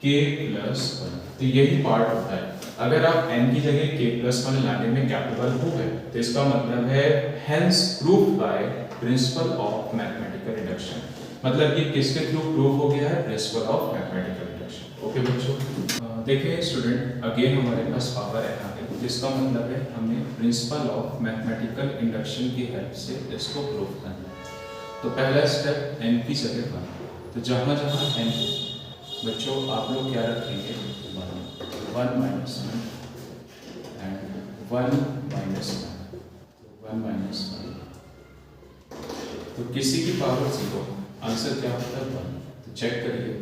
k प्लस वन, तो यही पार्ट होता है। अगर आप n की जगह k प्लस वन लाने में कैपेबल हो गए तो इसका मतलब है hence proved by principle of mathematical reduction, मतलब ये किसके थ्रू प्रूव हो गया है, principal of mathematical reduction. Okay बच्चों, देखिए स्टूडेंट अगेन हमारे पास पावर है आगे, जिसका मतलब है हमने प्रिंसिपल ऑफ मैथमेटिकल इंडक्शन की हेल्प से इसको प्रूव करना है। तो पहला स्टेप n की जगह वन, तो जहाँ जहाँ n बच्चों आप लोग क्या रखेंगे, 1 minus one and 1 minus one, तो किसी की पावर जीरो, आंसर क्या होता है 1। तो चेक करिए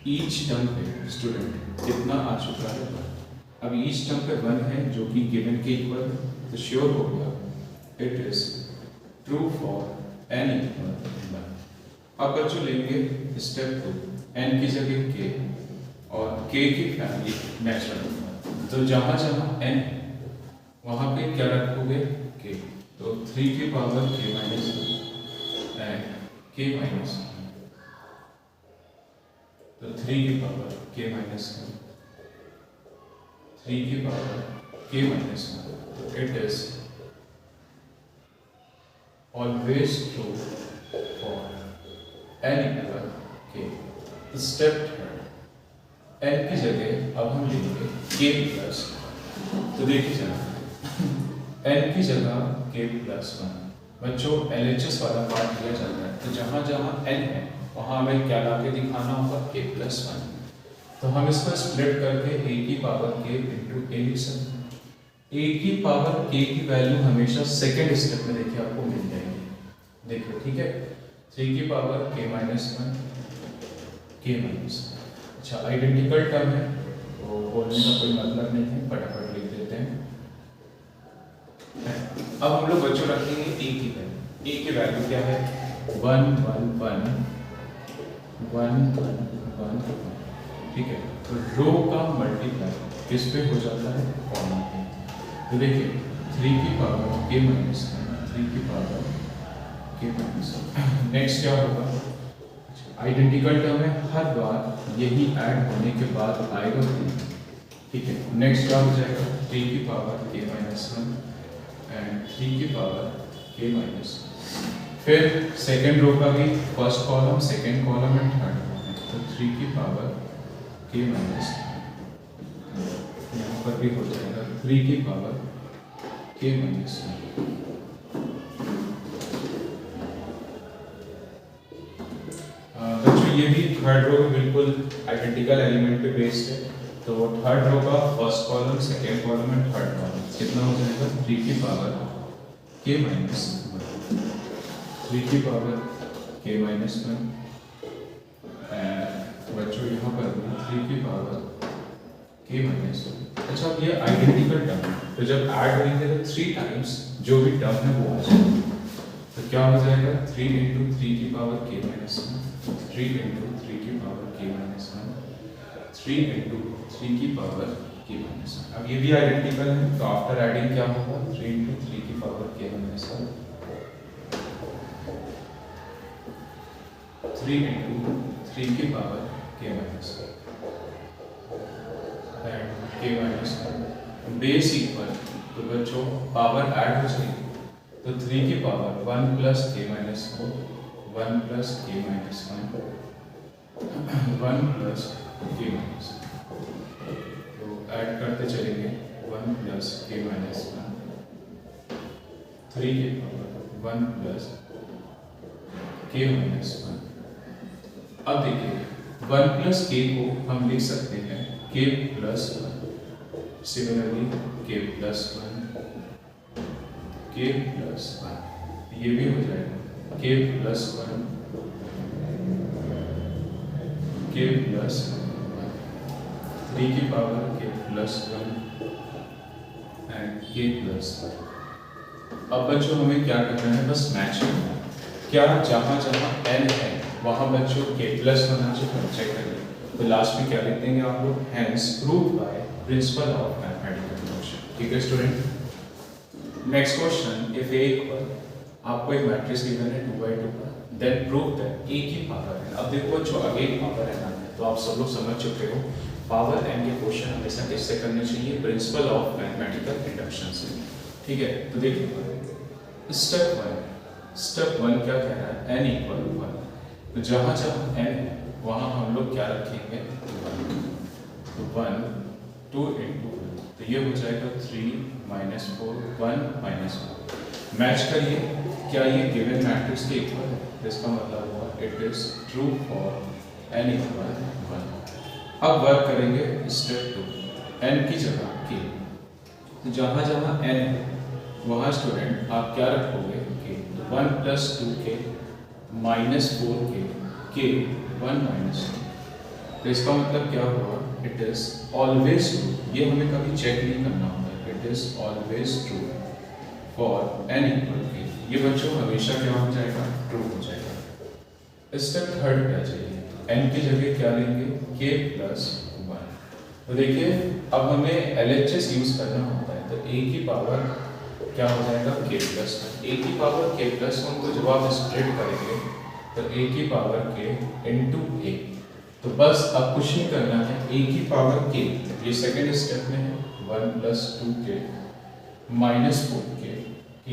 ईच टर्म पे स्टूडेंट कितना आ चुका है 1। अब ईच टर्म पे 1 है जो कि गिवन के इक्वल है, तो श्योर हो गया it is true for n equal 1। अब बच्चों लेंगे स्टेप 2, n की जगह k और k की फैमिली नेचुरल नंबर, तो जहाँ जहाँ n वहाँ पे क्या रखोगे k, तो 3 की power k minus and k minus, तो 3 की पावर k माइनस 3 की पावर k माइनस, तो it is always true for n equal k। Step third, n की जगह अब हम लेंगे k प्लस, तो देखिए जरा n की जगह k प्लस वन, बच्चों LHS वाला पार्ट दिया जाता है, तो जहाँ जहाँ n है वहाँ हमें क्या ला के दिखाना होगा, k प्लस वन। तो हम इसको स्प्लिट करके a की पावर k इंटू a लिख सकते हैं। a की पावर k की वैल्यू हमेशा सेकेंड स्टेप में देखिए आपको मिल जाएगी, देखिए ठीक है, 3 की power k minus one, k minus, अच्छा आइडेंटिकल टर्म है तो बोलने का कोई मतलब नहीं है, फटाफट लिख देते हैं। अब हम लोग बच्चों रखेंगे a की वैल्यू, a की वैल्यू क्या है 1 1 1 1 1 1, ठीक है, तो रो का मल्टीप्लाई किस पे हो जाता है, कॉलम पे। तो देखिए 3 की पावर k माइनस 3 की पावर k माइनस, नेक्स्ट क्या होगा, आइडेंटिकल टर्म है, हर बार यही ऐड होने के बाद आएगा, ठीक है। नेक्स्ट क्या हो जाएगा 3 की power k minus one and 3 की पावर k माइनस, फिर सेकेंड रो का भी first column, second column and third column, तो 3 की पावर k माइनस, यहाँ पर भी हो जाएगा 3 की पावर k माइनस। बच्चों ये भी थर्ड रो बिल्कुल आइडेंटिकल एलिमेंट पे बेस्ड है, तो थर्ड रो का first column, second column and third column कितना हो जाएगा 3 की पावर k माइनस 3 की पावर k माइनस वन, बच्चों यहाँ पर 3 की पावर k माइनस वन। अच्छा अब ये आइडेंटिकल टर्म है, तो जब ऐड होंगे तो 3 टाइम्स जो भी टर्म है वो आ जाएगा, तो क्या हो जाएगा 3 इंटू 3 की power k minus one, 3 into 3 की power k minus one, 3 into 3 की पावर k माइनस वन। अब ये भी आइडेंटिकल है, तो आफ्टर एडिंग क्या होगा 3 इंटू 3 की power k minus one, 3 into 3 की power k minus one and k minus one, base equal, तो बच्चों पावर ऐड हो जाएगी, तो 3 की power 1 plus k minus 4, 1 plus k minus 1, 1 plus के माइनस, तो ऐड करते चलेंगे 1 प्लस के माइनस 1, 3 के पावर 1 प्लस के माइनस 1। अब देखिए 1 प्लस के को हम लिख सकते हैं के प्लस 1, सिमिलरली के प्लस 1, के प्लस 1, ये भी हो जाएगा के प्लस 1, के प्लस 3 की पावर के प्लस 1 एंड के प्लस 1। अब बच्चों हमें क्या करना है, बस मैच करना है। क्या जहाँ जहाँ n है वहाँ बच्चों के प्लस 1 होना चाहिए, चेक करिए। तो लास्ट में क्या लिख देंगे आप लोग, hence proved by principle of mathematical induction. ठीक है student. Next question, if A equal, आपको एक मैट्रिक्स गिवन है 2/2 का, देन प्रूव दैट ए की पावर n। अब देखो जो अगेन पावर n है तो आप सब लोग समझ चुके हो पावर n के क्वेश्चन हमेशा किससे करने चाहिए, प्रिंसिपल ऑफ मैथमेटिकल इंडक्शन से। ठीक है, तो देखिए स्टेप 1 क्या कह रहा है, n इक्वल 1। तो जहाँ जहाँ n है वहाँ हम लोग क्या रखेंगे, 1। तो 1 2 into 1, तो ये हो जाएगा 3 minus 4 1 minus 4। मैच करिए, क्या ये गिवन मैट्रिक्स के इक्वल है, इसका मतलब हुआ it is true for n equal 1। अब वर्क करेंगे स्टेप 2, n की जगह k। तो जहाँ जहाँ n है वहाँ स्टूडेंट आप क्या रखोगे, k। तो 1 plus 2k minus 4k, k 1 minus 2। तो इसका मतलब क्या हुआ, इट इज ऑलवेज ट्रू। ये हमें कभी चेक नहीं करना होता, it is always true for n equal k। ये बच्चों हमेशा क्या हो जाएगा, ट्रू हो जाएगा। स्टेप 3 क्या चाहिए, n की जगह क्या लेंगे, k प्लस 1। तो देखिए अब हमें LHS यूज करना होता है, तो a की पावर क्या हो जाएगा, k प्लस 1। a की पावर k प्लस 1 को जब आप स्प्लिट करेंगे तो a की पावर k इंटू a। तो बस अब कुछ नहीं करना है, a की पावर k, ये सेकेंड स्टेप में है, 1 plus 2k minus 4k, k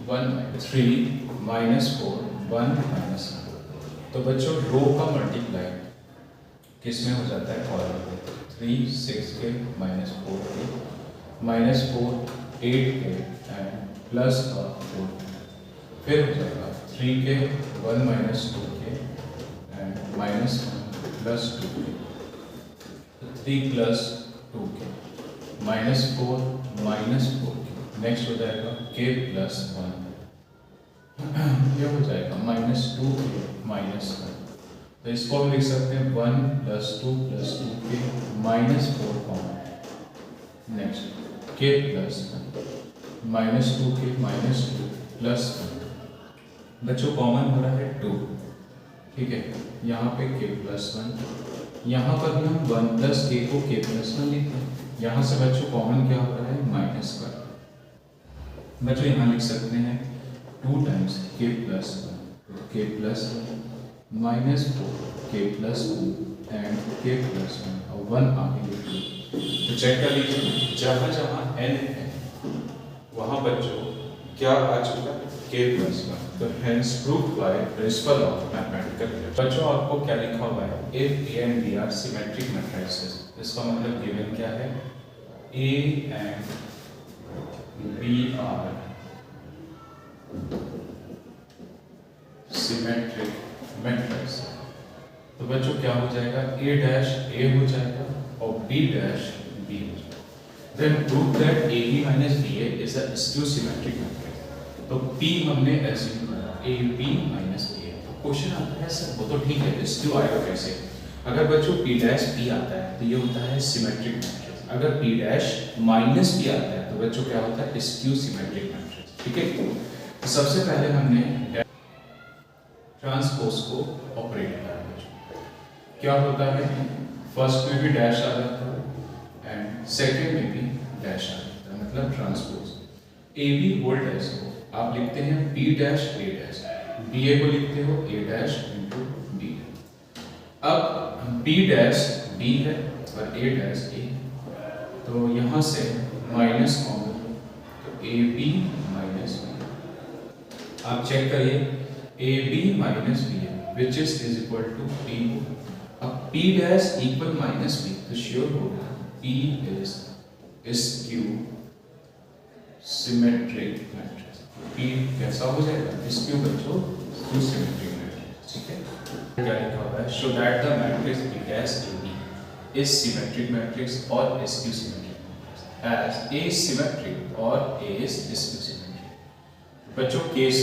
1 minus 3 minus 4 1 minus 1। तो बच्चों रो का मल्टीप्लाई किस में हो जाता है, कॉलम में। 3 6k minus 4k minus 4 8k and plus 4। फिर हो जाएगा 3k 1 minus 2k and minus 1 plus 2k, 3 plus 2k minus 4 minus 4k। Next हो जाएगा k प्लस 1, ये हो जाएगा माइनस 2k माइनस 1। तो इसको हम लिख सकते हैं 1 plus 2 plus 2k minus 4 common. Next k plus 1 minus 2k minus 2 plus 1। बच्चों कॉमन हो रहा है 2, ठीक है। यहाँ पे k प्लस 1, यहाँ पर भी हम 1 प्लस k को k प्लस 1 लिखते हैं। यहाँ से बच्चों कॉमन क्या हो रहा है, माइनस 1। बच्चों यहाँ लिख सकते हैं 2 टाइम्स k प्लस 1, तो k plus 1 minus 4 k plus 2 and k plus 1 और 1 आगे लिख लो। तो चेक कर लीजिए, जहाँ जहाँ n है वहाँ बच्चों क्या आ चुका, k प्लस 1। तो hence proved by principle of mathematical. बच्चों आपको क्या लिखा हुआ है, if a and b are symmetric matrices. इसका मतलब गिवन क्या है, a and b are symmetric matrix. तो बच्चों क्या हो जाएगा, a डैश a हो जाएगा और b डैश b हो जाएगा। Then prove that AB minus BA is a skew symmetric matrix। तो P हमने assume करा AB minus BA। तो क्वेश्चन आता है सर वो तो ठीक है, स्क्यू आएगा कैसे। अगर बच्चों P डैश P आता है तो ये होता है सिमेट्रिक मैट्रिक्स। अगर P डैश माइनस P आता है तो बच्चों क्या होता है, स्क्यू सिमेट्रिक मैट्रिक्स। ठीक है, तो सबसे पहले हमने ट्रांसपोज को ऑपरेट करा। क्या होता है, फर्स्ट में भी डैश आ जाता है एंड सेकेंड में भी डैश आ जाता है, मतलब transpose. A B whole dash को आप लिखते हैं B dash A dash, B A को लिखते हो ए डैश इंटू बी। अब बी डैश बी है और ए डैश ए, तो यहाँ से माइनस कॉमन, तो ए बी माइनस बी। आप चेक करिए, ए बी माइनस बी है which is equal to B. अब P dash equal minus P, तो श्योर होगा P is skew symmetric matrix. P कैसा हो जाएगा? स्क्यू बच्चों स्क्यू सिमेट्रिक मैट्रिक्स, ठीक है। क्या लिखा हुआ है? Show that the matrix P dash AB is symmetric matrix और skew symmetric matrix as A is symmetric or A is skew symmetric। बच्चों case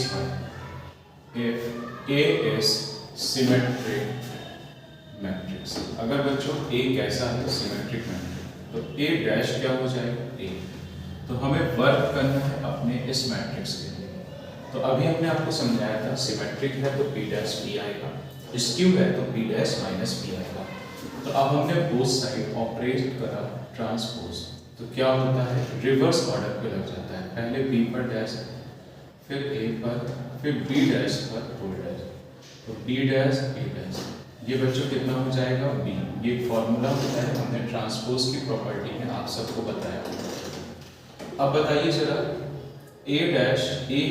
if A is symmetric matrix, अगर बच्चों A कैसा है सिमेट्रिक मैट्रिक्स, तो A dash क्या हो जाएगा? A। तो हमें वर्क करना है अपने इस मैट्रिक्स के लिए। तो अभी हमने आपको समझाया था सिमेट्रिक है तो P डैश P आएगा, स्क्यू है तो P डैश माइनस P आएगा। तो अब हमने बोथ साइड ऑपरेट करा ट्रांसपोज, तो क्या होता है? रिवर्स ऑर्डर पे लग जाता है, पहले B पर डैश, फिर A पर, फिर B डैश पर फुल डैश, तो B डैश A डैश, ये बच्चों कितना हो जाएगा? B। ये फॉर्मूला होता है, हमने ट्रांसपोज की प्रॉपर्टी में आप सबको बताया। अब बताइए जरा A डैश A,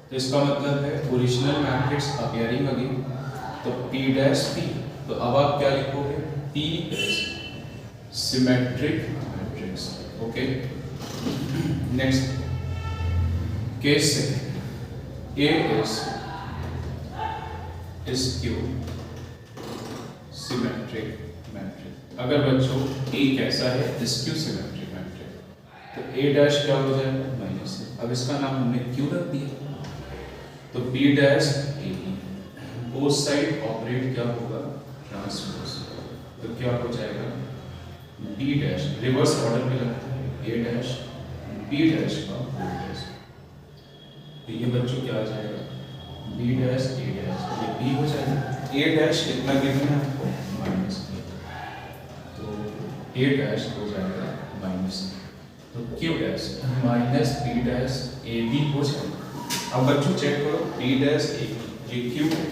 तो इसका मतलब है ओरिजिनल मैट्रिक्स अपीयरिंग अगेन, तो P डैश P, तो अब आप क्या लिखोगे? P is symmetric matrix, okay. Next case से A is skew symmetric matrix. अगर बच्चों A कैसा है? स्क्यू सिमेट्रिक मैट्रिक्स, तो A डैश क्या हो जाएगा? माइनस। अब इसका नाम हमने क्यू रख दिया, तो B dash A, both side operate क्या होगा? ट्रांसपोज, तो क्या हो जाएगा? B डैश रिवर्स ऑर्डर में लगता है, A डैश B डैश का होल डैश, तो ये बच्चों क्या आ जाएगा? B डैश A डैश, ये B हो जाएगा। A डैश कितना गिवन है आपको? माइनस, तो A डैश हो जाएगा माइनस, तो Q dash minus B dash AB हो जाएगा। अब बच्चों चेक करो, B डैश AB, ये Q है,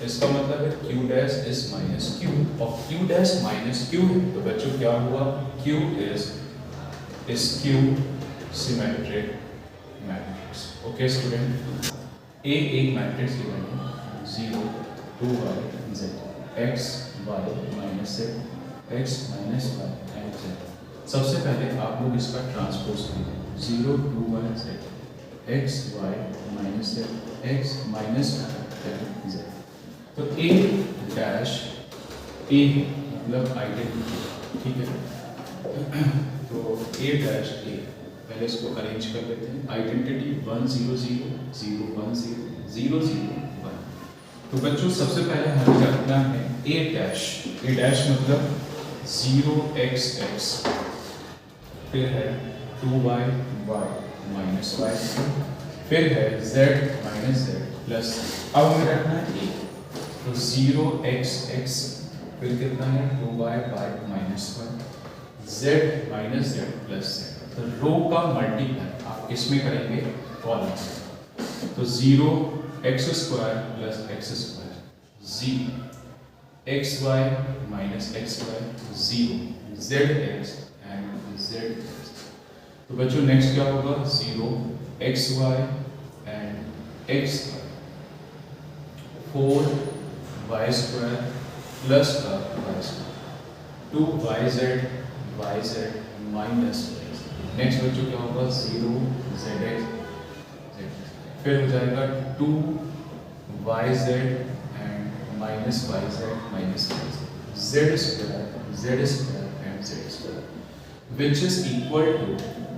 इसका मतलब है Q dash is minus Q, और Q डैश माइनस Q है, तो बच्चों क्या हुआ? Q is skew symmetric matrix, okay student. A एक मैट्रिक्स गिवन है 0 2 y z x y minus z x minus y and z। सबसे पहले आप लोग इसका ट्रांसपोज कीजिए, 0 2 y z x y minus z x minus y and z। तो A dash A मतलब आइडेंटिटी, ठीक है। तो A डैश A, पहले इसको अरेंज कर लेते हैं। आइडेंटिटी 1 0 0 0 1 0 0 0 1। तो बच्चों सबसे पहले हमें रखना है A डैश। A डैश मतलब 0x, फिर है 2y y माइनस y, फिर है z माइनस z प्लस, अब हमें रखना है A, तो 0x, फिर कितना है 2y y minus y, z minus z plus z। तो रो का मल्टीप्लाई आप किसमें करेंगे? कॉलम में, तो 0x square plus x square, 0 xy minus xy, 0 zx and zx। तो बच्चों नेक्स्ट क्या होगा? 0xy and xy, 4y square plus का y square, 2yz minus y। Next बच्चों क्या होगा? 0 zx z, फिर हो जाएगा 2yz and minus yz minus z square and z square, which is equal to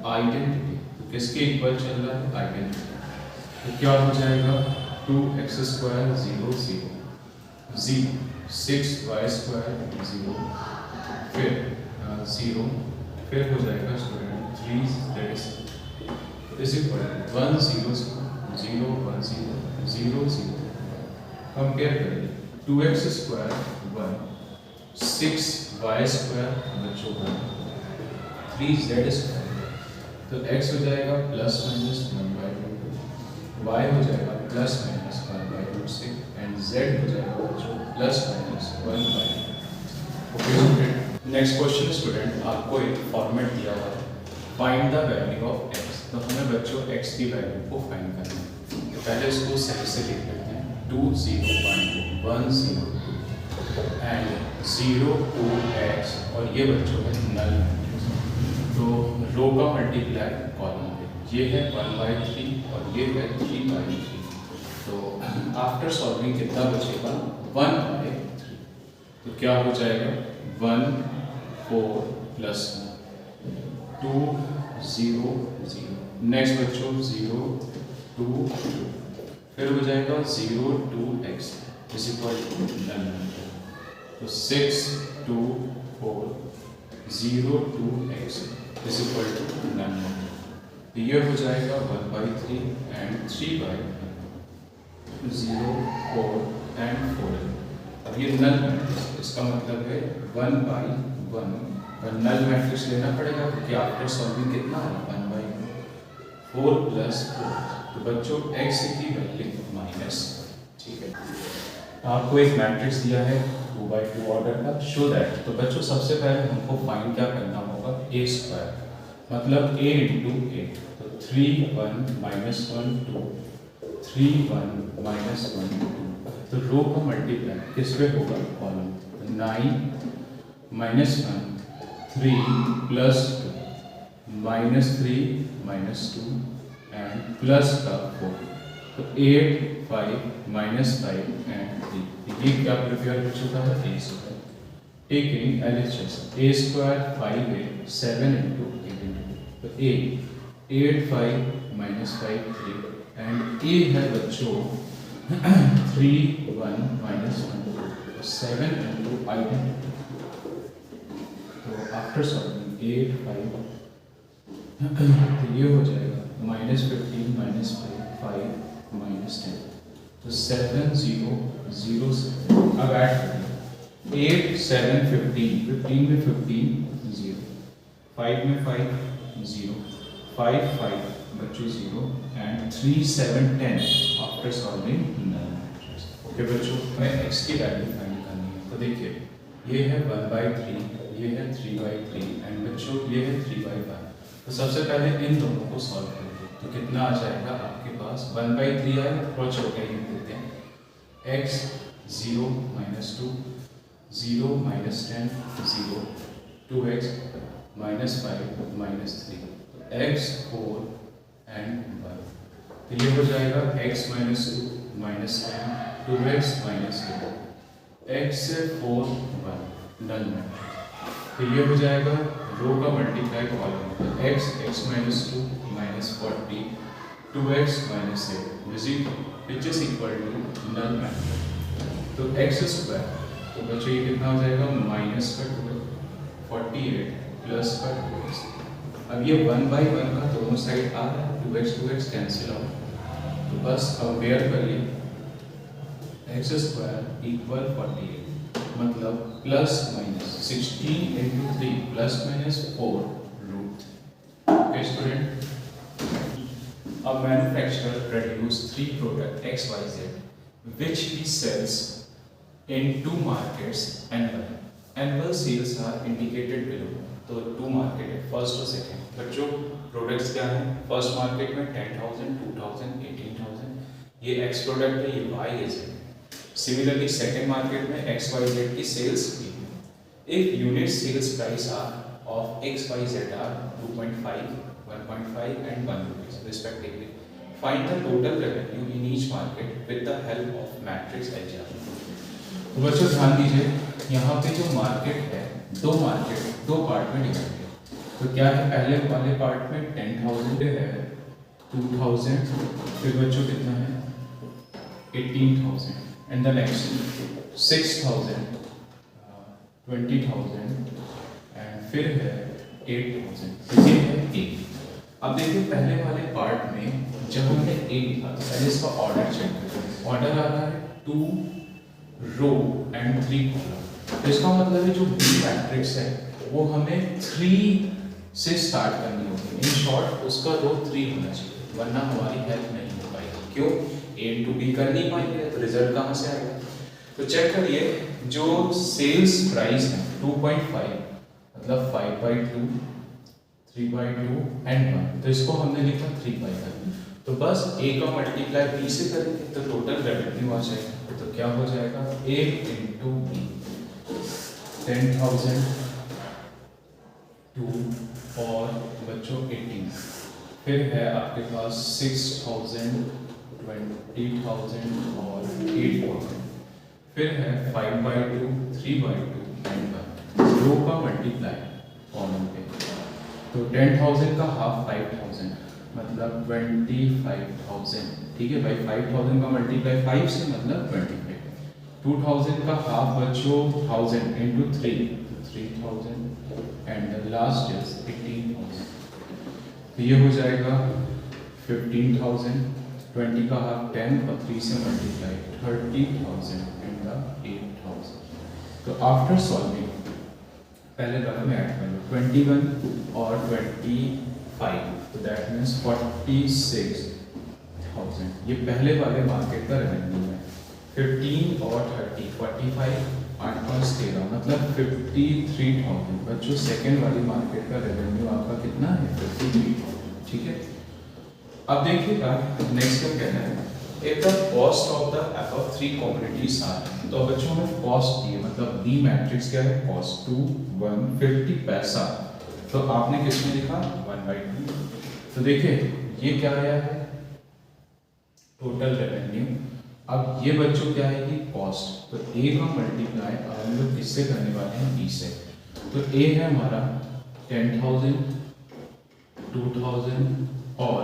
identity. तो किसके इक्वल चल रहा है? आइडेंटिटी। तो क्या हो जाएगा? 2x स्क्वायर 0 0 0 6y स्क्वायर 0, फिर 0, फिर हो जाएगा student 3 that is equal to 1 0 0 1 0 0 0। Compare करेंगे 2x स्क्वायर 1, 6y स्क्वायर बच्चों 1, 3z स्क्वायर, तो x हो जाएगा प्लस माइनस 1/2, y हो जाएगा प्लस माइनस 1/2 एंड z हो जाएगा बच्चों plus minus 1/2। Okay student, next question student, आपको एक फॉर्मेट दिया हुआ है, find the value of x। तो हमें बच्चों x की वैल्यू को फाइंड करना है। तो पहले इसको सही से लिख लेते हैं, 2 0 1 2 1 0 2 एंड 0 2 x और ये बच्चों है नल मैट्रिक्स। तो रो का मल्टीप्लाई कॉलम पे ये है 1/3 और ये है 3/3। तो आफ्टर सॉल्विंग कितना बचेगा 1/3। तो क्या हो जाएगा 1 4 प्लस 2 0 0। नेक्स्ट बच्चों 0 2 2 फिर हो जाएगा 0 2 x is equal to null. तो 6 2 4 0 2 x is equal to null. तो ये हो जाएगा 1/3 एंड 3/0 4 एंड 4। अब ये नल मैट्रिक्स, इसका मतलब है 1/1 का नल मैट्रिक्स लेना पड़ेगा क्योंकि आफ्टर सॉल्विंग कितना है 1/1 4 प्लस 4। तो बच्चों x की वैल्यू माइनस, ठीक है। आपको एक मैट्रिक्स दिया है 2/2 ऑर्डर का, शो दैट। तो बच्चों सबसे पहले हमको फाइंड क्या करना होगा a², मतलब a इंटू ए। तो 3 1 -1 2 3 1 -1 2। तो रो का मल्टीप्लाई किस पे होगा कॉलम। 9 -1 3 प्लस 2 -3 -2 एंड प्लस का 4। तो 8 5 -5 एंड 3। ये क्या प्रिपेयर हो चुका है a²। Taking LHS a² 5 8 7 into 8 into 2। तो a 8 5 -5 3 एंड a है बच्चों 3 1 -1 2 7 into 8 into 2। तो आफ्टर सॉल्विंग 8 5 तो ये हो जाएगा -15 -5 -10। तो 7 0 0 7। अब ऐड करें 8 7 15 15 में 15 0 5 में 5 0 5 5 बच्चों 0 and 3 7 10 after solving null matrix. Okay बच्चों, हमें x की वैल्यू फाइंड करनी है। तो देखिए ये है 1/3, ये है 3/3 एंड बच्चों ये है 3/5। तो सबसे पहले इन दोनों को सॉल्व करेंगे तो कितना आ जाएगा आपके पास 1/3 आए, थोड़ा छोटा ही देते हैं x 0 -2 0 -10 0 2x -5 -3 x 4 एंड 1। तो ये हो जाएगा x -2 -10 2x -8 x 4 1 done matrix. तो ये हो जाएगा रो का multiply column x x -2 -40 2x -8 which is equal to null matrix. तो x², तो बच्चों ये कितना हो जाएगा -48 प्लस का 2x। अब ये 1/1 का दोनों साइड आ रहा है, 2x कैंसिल आउट। तो बस कंपेयर करिए x² इक्वल 48 मतलब plus minus 16 into 3 plus minus 4 root. Okay student, a manufacturer produce 3 product XYZ which he sells in 2 markets annually. Annual sales are indicated below. तो 2 market है, first और second. बच्चों products क्या हैं? First market में 10,000 2,000 18,000 ये X product है, ये Y है Z। सिमिलरली सेकंड मार्केट में XYZ की सेल्स की। If unit sales price are of XYZ are 2.5 1.5 and 1 rupees respectively. Find the total revenue in each market with the help of matrix algebra. तो बच्चों ध्यान दीजिए, यहाँ पे जो मार्केट है दो पार्ट में डिवाइड है। तो क्या है, पहले वाले पार्ट में 10,000 है 2,000, फिर बच्चों कितना है 18,000 एंड द नेक्स्ट 6,000 20,000 एंड फिर है 8,000। तो ये है A। अब देखिए पहले वाले पार्ट में जब हमने A लिखा तो पहले इसका ऑर्डर चेक करें। ऑर्डर आ रहा है 2 रो एंड 3 कॉलम। तो इसका मतलब है जो B मैट्रिक्स है वो हमें 3 से स्टार्ट करनी होगी। इन शॉर्ट उसका रो 3 होना चाहिए, वरना हमारी हेल्प नहीं हो पाएगी। क्यों? A into B कर नहीं पाएंगे तो रिजल्ट कहाँ से आएगा? तो चेक करिए, जो सेल्स प्राइस है 2.5 मतलब 5/2 3/2 एंड 1, तो इसको हमने लिखा 3/5। तो बस A का मल्टीप्लाई B से करेंगे तो टोटल रेवेन्यू आ जाएगा। तो क्या हो जाएगा A into B 10,000 2 और बच्चों 18, फिर है आपके पास 6,000 20,000 और 8,000, फिर है 5/2 3/2 एंड 1 रो का मल्टीप्लाई कॉलम पे। तो 10,000 का हाफ 5,000 मतलब 25,000, ठीक है भाई। 5,000 का मल्टीप्लाई 5 से मतलब 25। 2,000 का हाफ बच्चों 1000 इंटू 3 तो 3,000 एंड द लास्ट इज 18,000। तो ये हो जाएगा 15,000, 20 का हाफ 10 और 3 से मल्टीप्लाई 30,000 एंड द 8,000। तो आफ्टर सॉल्विंग पहले वाले में ऐड कर लो 21 और 25, तो दैट मीन्स 46,000। ये पहले वाले मार्केट का रेवेन्यू है। 15 और 30 45 8 5 13 मतलब 53,000। बच्चों सेकेंड वाली मार्केट का रेवेन्यू आपका कितना है 53,000, ठीक है। अब देखिएगा नेक्स्ट क्या कहना है, if the cost of the above 3 commodities are, तो बच्चों हमें कॉस्ट दी है, मतलब बी मैट्रिक्स क्या है कॉस्ट 2 1 50 पैसा, तो आपने किसमें लिखा 1/2। तो देखिए ये क्या आया है टोटल रेवेन्यू। अब ये बच्चों क्या है कि कॉस्ट, तो ए का मल्टीप्लाई हम लोग किससे करने वाले हैं बी से। तो ए है हमारा 10,000 2,000 और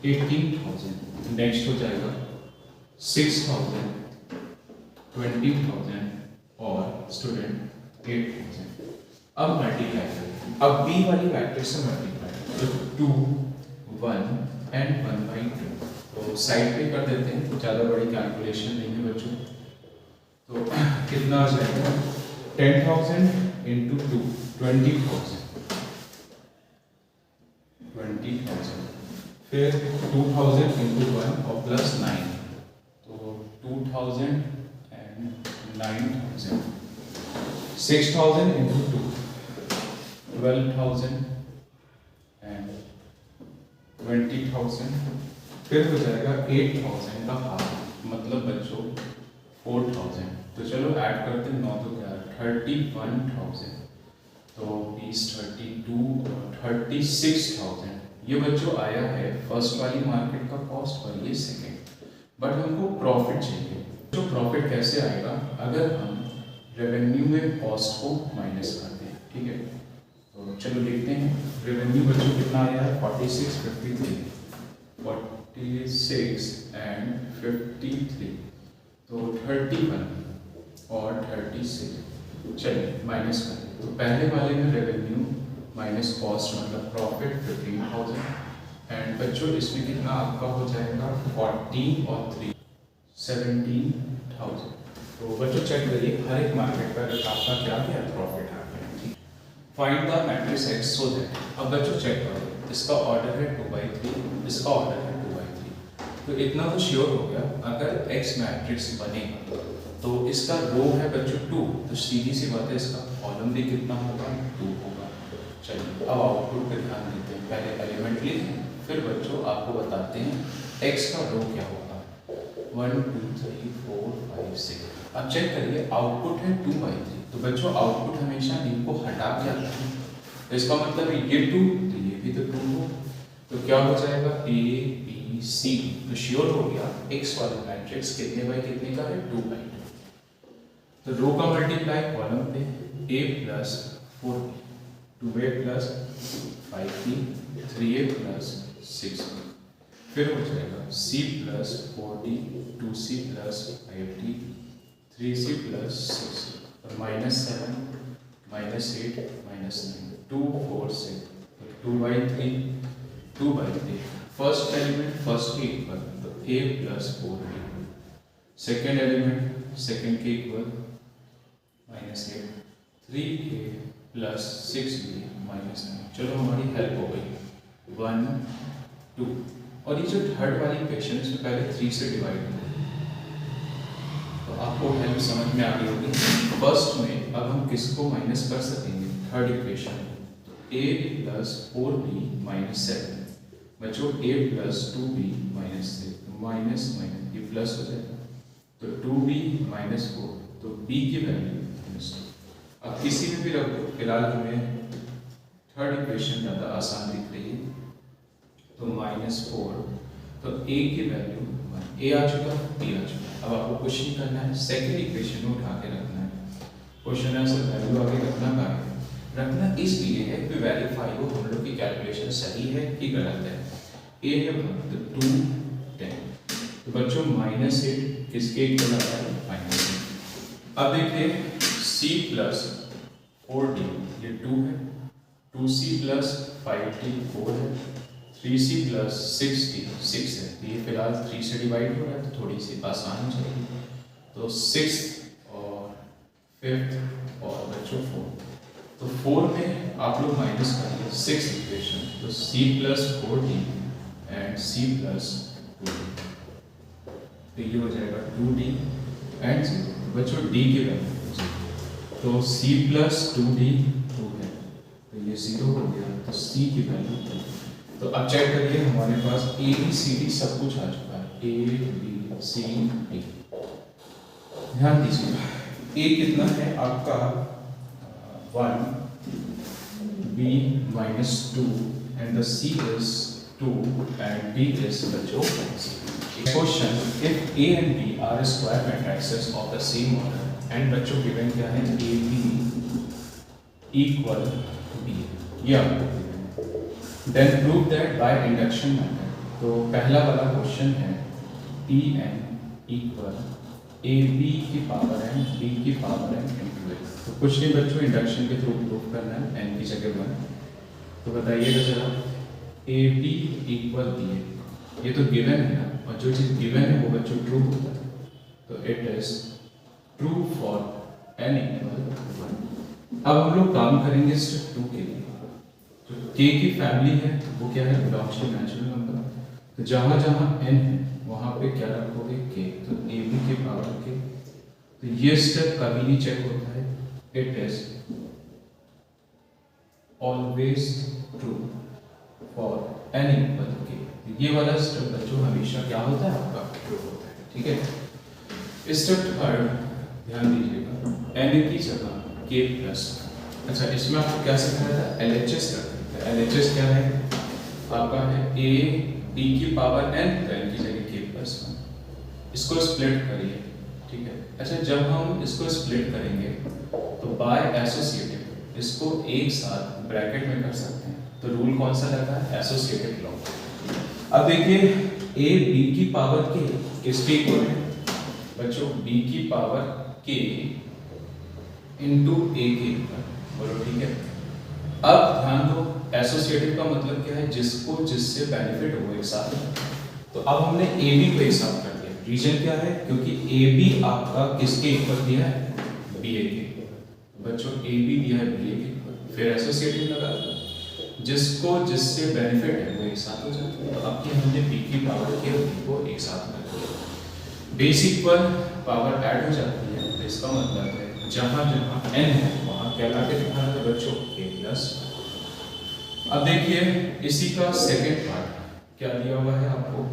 18,000। नेक्स्ट हो जाएगा 6,000 20,000 और स्टूडेंट 8,000। अब मल्टीप्लाई करें, अब बी वाली मैट्रिक्स से मल्टीप्लाई, तो 2 1 एंड 1/2। तो साइड पे कर देते हैं, ज़्यादा बड़ी कैलकुलेशन नहीं है बच्चों। तो कितना आ जाएगा 10,000 इंटू 2 20,000 फिर 2,000 इंटू 1 और प्लस 9, तो 2,000 एंड 9,000। 6,000 इंटू 2 12,000 एंड 20,000, फिर हो जाएगा 8,000 का हाफ मतलब बच्चों 4,000। तो चलो ऐड करते हैं 9 तो क्या 31,000, तो 20 32 और 36,000। ये बच्चों आया है फर्स्ट वाली मार्केट का कॉस्ट और ये सेकेंड। बट हमको प्रॉफिट चाहिए। तो प्रॉफिट कैसे आएगा, अगर हम रेवेन्यू में कॉस्ट को माइनस करते हैं, ठीक है। तो चलो देखते हैं रेवेन्यू बच्चों कितना आया है 46 53 46 एंड 53, तो 31 और 36। चलिए माइनस करें, तो पहले वाले में रेवेन्यू माइनस कॉस्ट मतलब प्रॉफिट 15,000 एंड बच्चों इसमें कितना आपका हो जाएगा 14 और 3 17,000। तो बच्चों चेक करिए हर एक मार्केट पर आपका क्या क्या प्रॉफिट आ गया, ठीक। Find the matrix x so that, अब बच्चों चेक करो, इसका ऑर्डर है 2/3, इसका ऑर्डर है 2/3। तो इतना तो श्योर हो गया अगर एक्स मैट्रिक्स बनेगा तो इसका रो है बच्चों 2, तो सीधी सी बात है इसका कॉलम भी कितना होगा 2 होगा। चलिए अब आउटपुट पे ध्यान देते हैं, पहले एलिमेंट लिखें फिर बच्चों आपको बताते हैं एक्स का रो क्या होगा। 1 2 3 4 5 6। अब चेक करिए आउटपुट है 2/3, तो बच्चों आउटपुट हमेशा इनको हटा के आता है, तो इसका मतलब ये 2 तो ये भी तो 2 हो, तो क्या हो जाएगा A B C। तो श्योर हो गया एक्स वाला मैट्रिक्स कितने बाई कितने का है 2/2। तो रो का मल्टीप्लाई कॉलम पे A plus 4B 2A plus 5B 3A plus 6B, फिर हो जाएगा C plus 4D 2C plus 5D 3C plus 6 और -7 -8 -9 2 4 6, 2/3 2/3। फर्स्ट एलिमेंट फर्स्ट के इक्वल तो A plus 4B, second element second के इक्वल -8 3A प्लस 6B -9। चलो हमारी help हो गई 1 2, और ये जो थर्ड वाली इक्वेशन इसमें पहले 3 से डिवाइड हो, तो आपको हेल्प समझ में आ गई होगी। फर्स्ट में अब हम किसको माइनस कर सकेंगे third equation, A plus 4B -7 बच्चों A plus 2B -6 minus minus ये प्लस हो जाएगा, तो 2B -4 तो B की वैल्यू -2। अब किसी में भी रख दो, फिलहाल हमें थर्ड इक्वेशन ज़्यादा आसान दिख रही है, तो -4, तो a की वैल्यू 1, a आ चुका, b आ चुका। अब आपको कुछ नहीं करना है, सेकेंड इक्वेशन में उठा के रखना है। क्वेश्चन है सर वैल्यू आगे रखना कहाँ है? रखना इसलिए है कि वेरीफाई हो हम लोग की कैलकुलेशन सही है कि गलत है। a है 1 तो 2 10, तो बच्चों -8 किसके इक्वल आ रहा है? -8। अब देखिए c प्लस 4d ये 2 है, 2c प्लस 5d 4 है, 3c प्लस 6d 6 है। तो ये फिलहाल 3 से डिवाइड हो रहा है तो थोड़ी सी आसान हो जाएगी। तो 6 और 5th और बच्चों 4, तो 4 में आप लोग माइनस करिए 6 इक्वेशन, तो c plus 4d and c plus 2d, तो ये हो जाएगा 2d एंड 0। बच्चों d की वैल्यू तो c प्लस 2d 2 है, तो ये 0 हो गया, तो c की वैल्यू 2। तो अब चेक करिए हमारे पास a b c d सब कुछ आ चुका है, a b c d। ध्यान दीजिए a कितना है आपका 1, b -2 and the c is 2 and d is बच्चों 0। Question: If a and b are square matrices of the same order and बच्चों given क्या है a b equal b, या then prove that by induction method। तो पहला वाला question है t n equal a b की पावर n b की पावर n into a। तो कुछ नहीं बच्चों इंडक्शन के थ्रू प्रूव करना है, n की जगह 1। तो बताइएगा जरा a b equal b है, ये तो गिवन है ना, और जो चीज गिवन है वो बच्चों ट्रू होता है, तो it is true for n equal 1। अब हम लोग काम करेंगे स्टेप 2 के लिए। तो k की फैमिली है वो क्या है? Belongs to natural number. तो जहां जहां n है वहां पे क्या रखोगे? k। तो ab की पावर k, तो ये स्टेप कभी नहीं चेक होता है, it is always true for n equal k। ये वाला स्टेप बच्चों हमेशा क्या होता है? आपका ट्रू होता है, ठीक है। स्टेप थर्ड ध्यान दीजिएगा, n की जगह k प्लस। अच्छा इसमें आपको क्या सिखाया था? LHS करते हैं। LHS क्या है? आपका है a b की पावर n, तो n की जगह k प्लस 1। इसको स्प्लिट करिए, ठीक है। अच्छा जब हम इसको स्प्लिट करेंगे तो बाय एसोसिएटिव इसको एक साथ ब्रैकेट में कर सकते हैं। तो रूल कौन सा लगा है? Associative law. अब देखिए a b की पावर k किसके इक्वल है? बच्चों b की पावर k इंटू a के इक्वल, बोलो ठीक है। अब ध्यान दो एसोसिएटिव का मतलब क्या है? जिसको जिससे बेनिफिट हो एक साथ। तो अब हमने a b को एक साथ कर दिया, रीजन क्या है? क्योंकि a b आपका किसके इक्वल दिया है? b a के। बच्चों a b दिया है b a के, फिर एसोसिएटिव लगा दो, जिसको जिससे बेनिफिट है वो एक साथ हो जाता है। तो अब की हमने b की पावर k और b को एक साथ कर दिया, बेसिक पर पावर ऐड हो जाती है। तो इसका मतलब है जहां जहां n है वहां क्या लाके दिखाना है बच्चों? k plus. अब देखिए इसी का सेकंड पार्ट क्या दिया हुआ है आपको?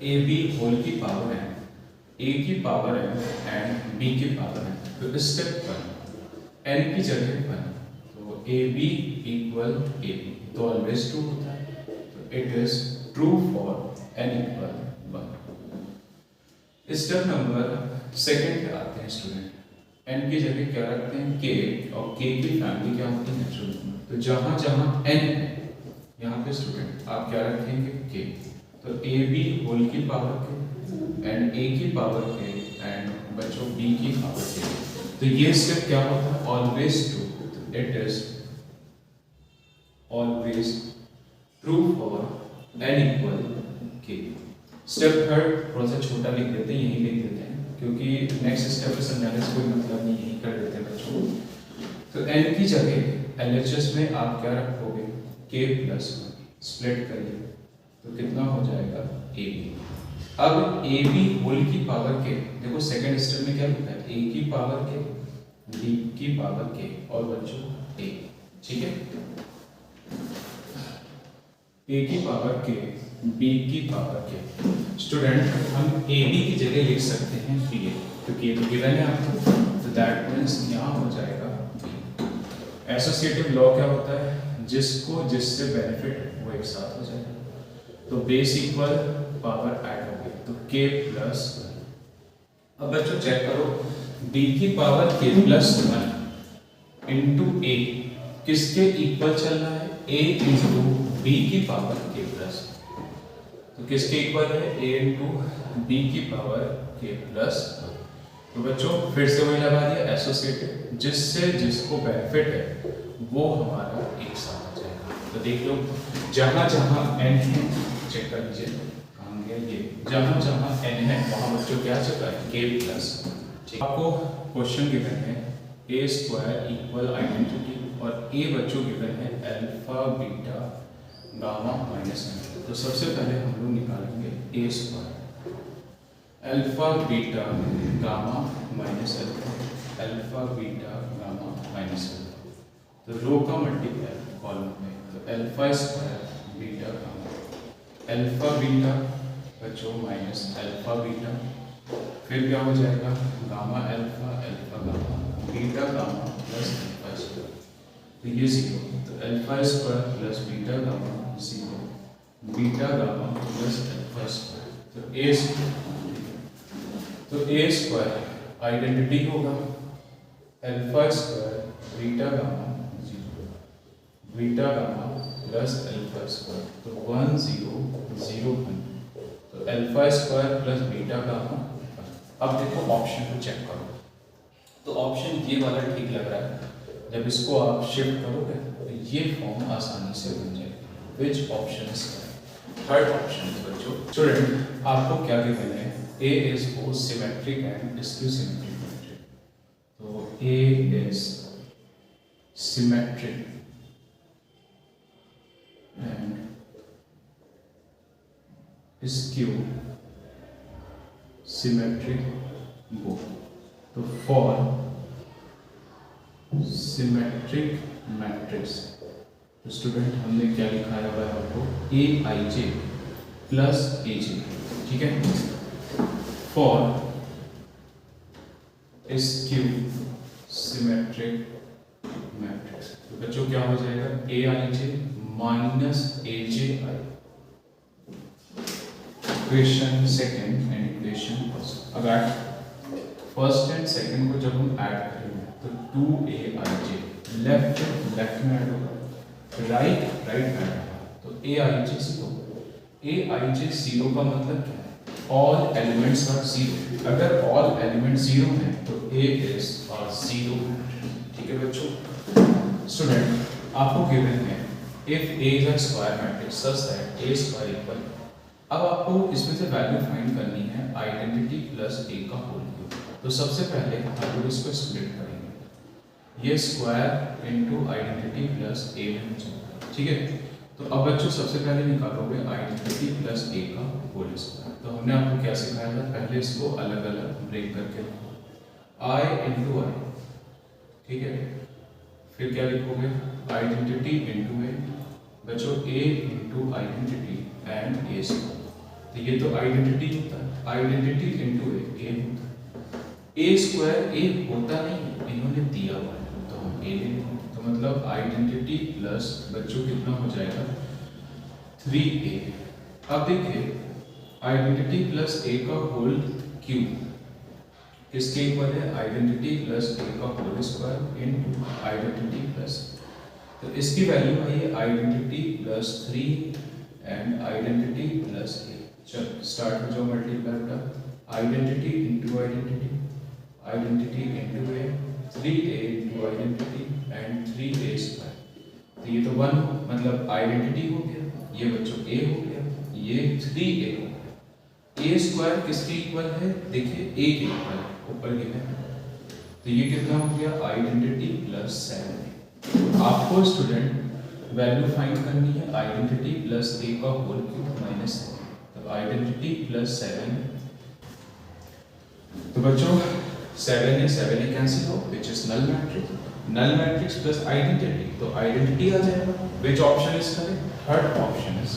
a b होल की पावर है, a की पावर है एंड b की पावर है। तो स्टेप 1 n की जगह 1, तो a b equal a b, तो ऑलवेज ट्रू होता है। तो it is true for n equal 1। Step number second पे आते हैं स्टूडेंट। n की जगह क्या रखते हैं? k, और k की फैमिली क्या होती है? Natural number. तो जहां जहां n है यहाँ पे स्टूडेंट आप क्या रखेंगे? k। तो a b होल की पावर k एंड a की पावर k एंड बच्चों b की पावर k। तो ये स्टेप क्या होता है? Always true. It is always true for n equal k। Step third थोड़ा सा छोटा लिख देते हैं, यही लिख देते हैं क्योंकि नेक्स्ट स्टेप पे समझाने से कोई मतलब नहीं, यही कर देते हैं बच्चों। तो n की जगह LHS में आप क्या रखोगे? k plus 1। स्प्लिट करिए तो कितना हो जाएगा? ab। अब ab होल की पावर k, देखो सेकंड स्टेप में क्या लिखा है? a की पावर k b की पावर k और बच्चों a, ठीक है। a की पावर k b की पावर k। स्टूडेंट हम ab की जगह लिख सकते हैं ba, क्योंकि ये तो गिवन है आपको। तो दैट मीन्स यहाँ हो जाएगा एसोसिएटिव लॉ क्या होता है, जिसको जिससे बेनिफिट है वो एक साथ हो जाएगा। तो बेस इक्वल पावर ऐड हो गई तो k प्लस। अब बच्चों चेक करो b की power k plus 1 into a किसके इक्वल चल रहा है, a इंटू b की पावर k प्लस। तो किसके इक्वल है, a इंटू b की पावर k प्लस। तो बच्चों फिर से वही लगा दिया एसोसिएटिव, जिससे जिसको बेनिफिट है वो हमारा एक साथ आ जाएगा। तो देख लो जहां जहां n है चेक कर लीजिए कहां गया ये, जहां जहां n है वहां बच्चों क्या चलता है k प्लस। ठीक, आपको क्वेश्चन गिवन है a स्क्वायर इक्वल आइडेंटिटी और a बच्चों गिवन है alpha beta gamma minus n। तो सबसे पहले हम लोग निकालेंगे a square alpha beta gamma minus alpha beta gamma minus alpha. तो रो का मल्टीप्लाई कॉलम में, तो alpha square beta gamma alpha beta बच्चों माइनस अल्फा बीटा, फिर क्या हो जाएगा gamma alpha alpha gamma beta gamma plus alpha square. तो ये जीरो, तो alpha square plus beta gamma zero, beta gamma plus alpha square. तो ए स्क्वायर, तो a स्क्वायर आइडेंटिटी होगा alpha square beta gamma zero, beta gamma plus alpha square. तो 1 0 0 1, तो alpha square plus beta gamma. अब देखो option को check करो, तो ऑप्शन ये वाला ठीक लग रहा है, जब इसको आप शिफ्ट करोगे तो ये फॉर्म आसानी से बन जाएगा। Which option is third option बच्चों। स्टूडेंट आपको क्या गिवन है, A is both symmetric and skew-symmetric matrix. तो A is symmetric and skew-symmetric both. तो for symmetric matrix, तो स्टूडेंट हमने क्या लिखा है आपको AIJ प्लस AJ, ठीक है। For skew symmetric matrix, तो बच्चों क्या हो जाएगा aij minus aj। Equation second and equation first, अगर फर्स्ट एंड सेकंड को जब हम ऐड करेंगे तो 2aij लेफ्ट लेफ्ट में ऐड होगा, राइट राइट में ऐड होगा, तो aij जीरो। aij जीरो का मतलब क्या है, all elements are zero। अगर all elements zero हैं तो A is zero, ठीक है बच्चों। स्टूडेंट आपको गिवन है if A is a square matrix such that A square equal, अब आपको इसमें से वैल्यू फाइंड करनी है आइडेंटिटी प्लस A का होल क्यूब। तो सबसे पहले हम लोग इसको स्प्लिट करेंगे, ये square into identity plus A में हो जाएगा, ठीक है। तो अब बच्चों सबसे पहले निकालोगे आइडेंटिटी प्लस A का होल स्क्वायर। तो हमने आपको क्या सिखाया था, पहले इसको अलग अलग ब्रेक करके I इंटू आई, ठीक है। फिर क्या लिखोगे आइडेंटिटी इंटू A, बच्चों A into identity and A square. तो ये तो आइडेंटिटी होता है, आइडेंटिटी इंटू A होता है। A स्क्वायर A होता नहीं, इन्होंने दिया हुआ है तो हम A लेंगे। तो मतलब आइडेंटिटी प्लस बच्चों कितना हो जाएगा 3A। अब देखिए आइडेंटिटी प्लस A का होल क्यूब किसके इक्वल है, आइडेंटिटी प्लस A का whole square into identity plus, तो इसकी वैल्यू आई है identity plus 3 and identity plus A। चलो स्टार्ट हो जाओ मल्टीप्लाई का, identity into identity, identity into A, 3A into identity and 3A square. तो ये तो 1 मतलब आइडेंटिटी हो गया, ये बच्चों A हो गया, ये 3A हो गया। A स्क्वायर किसके इक्वल है, देखिए A के इक्वल ऊपर गिवन है, तो ये कितना हो गया आइडेंटिटी प्लस 7। आपको स्टूडेंट वैल्यू फाइंड करनी है आइडेंटिटी प्लस A का होल क्यूब माइनस 7, तो आइडेंटिटी प्लस 7। तो बच्चों 7 से कैंसिल हो, which is null matrix, null matrix plus identity, तो आइडेंटिटी आ जाएगा। Which option is correct, third option is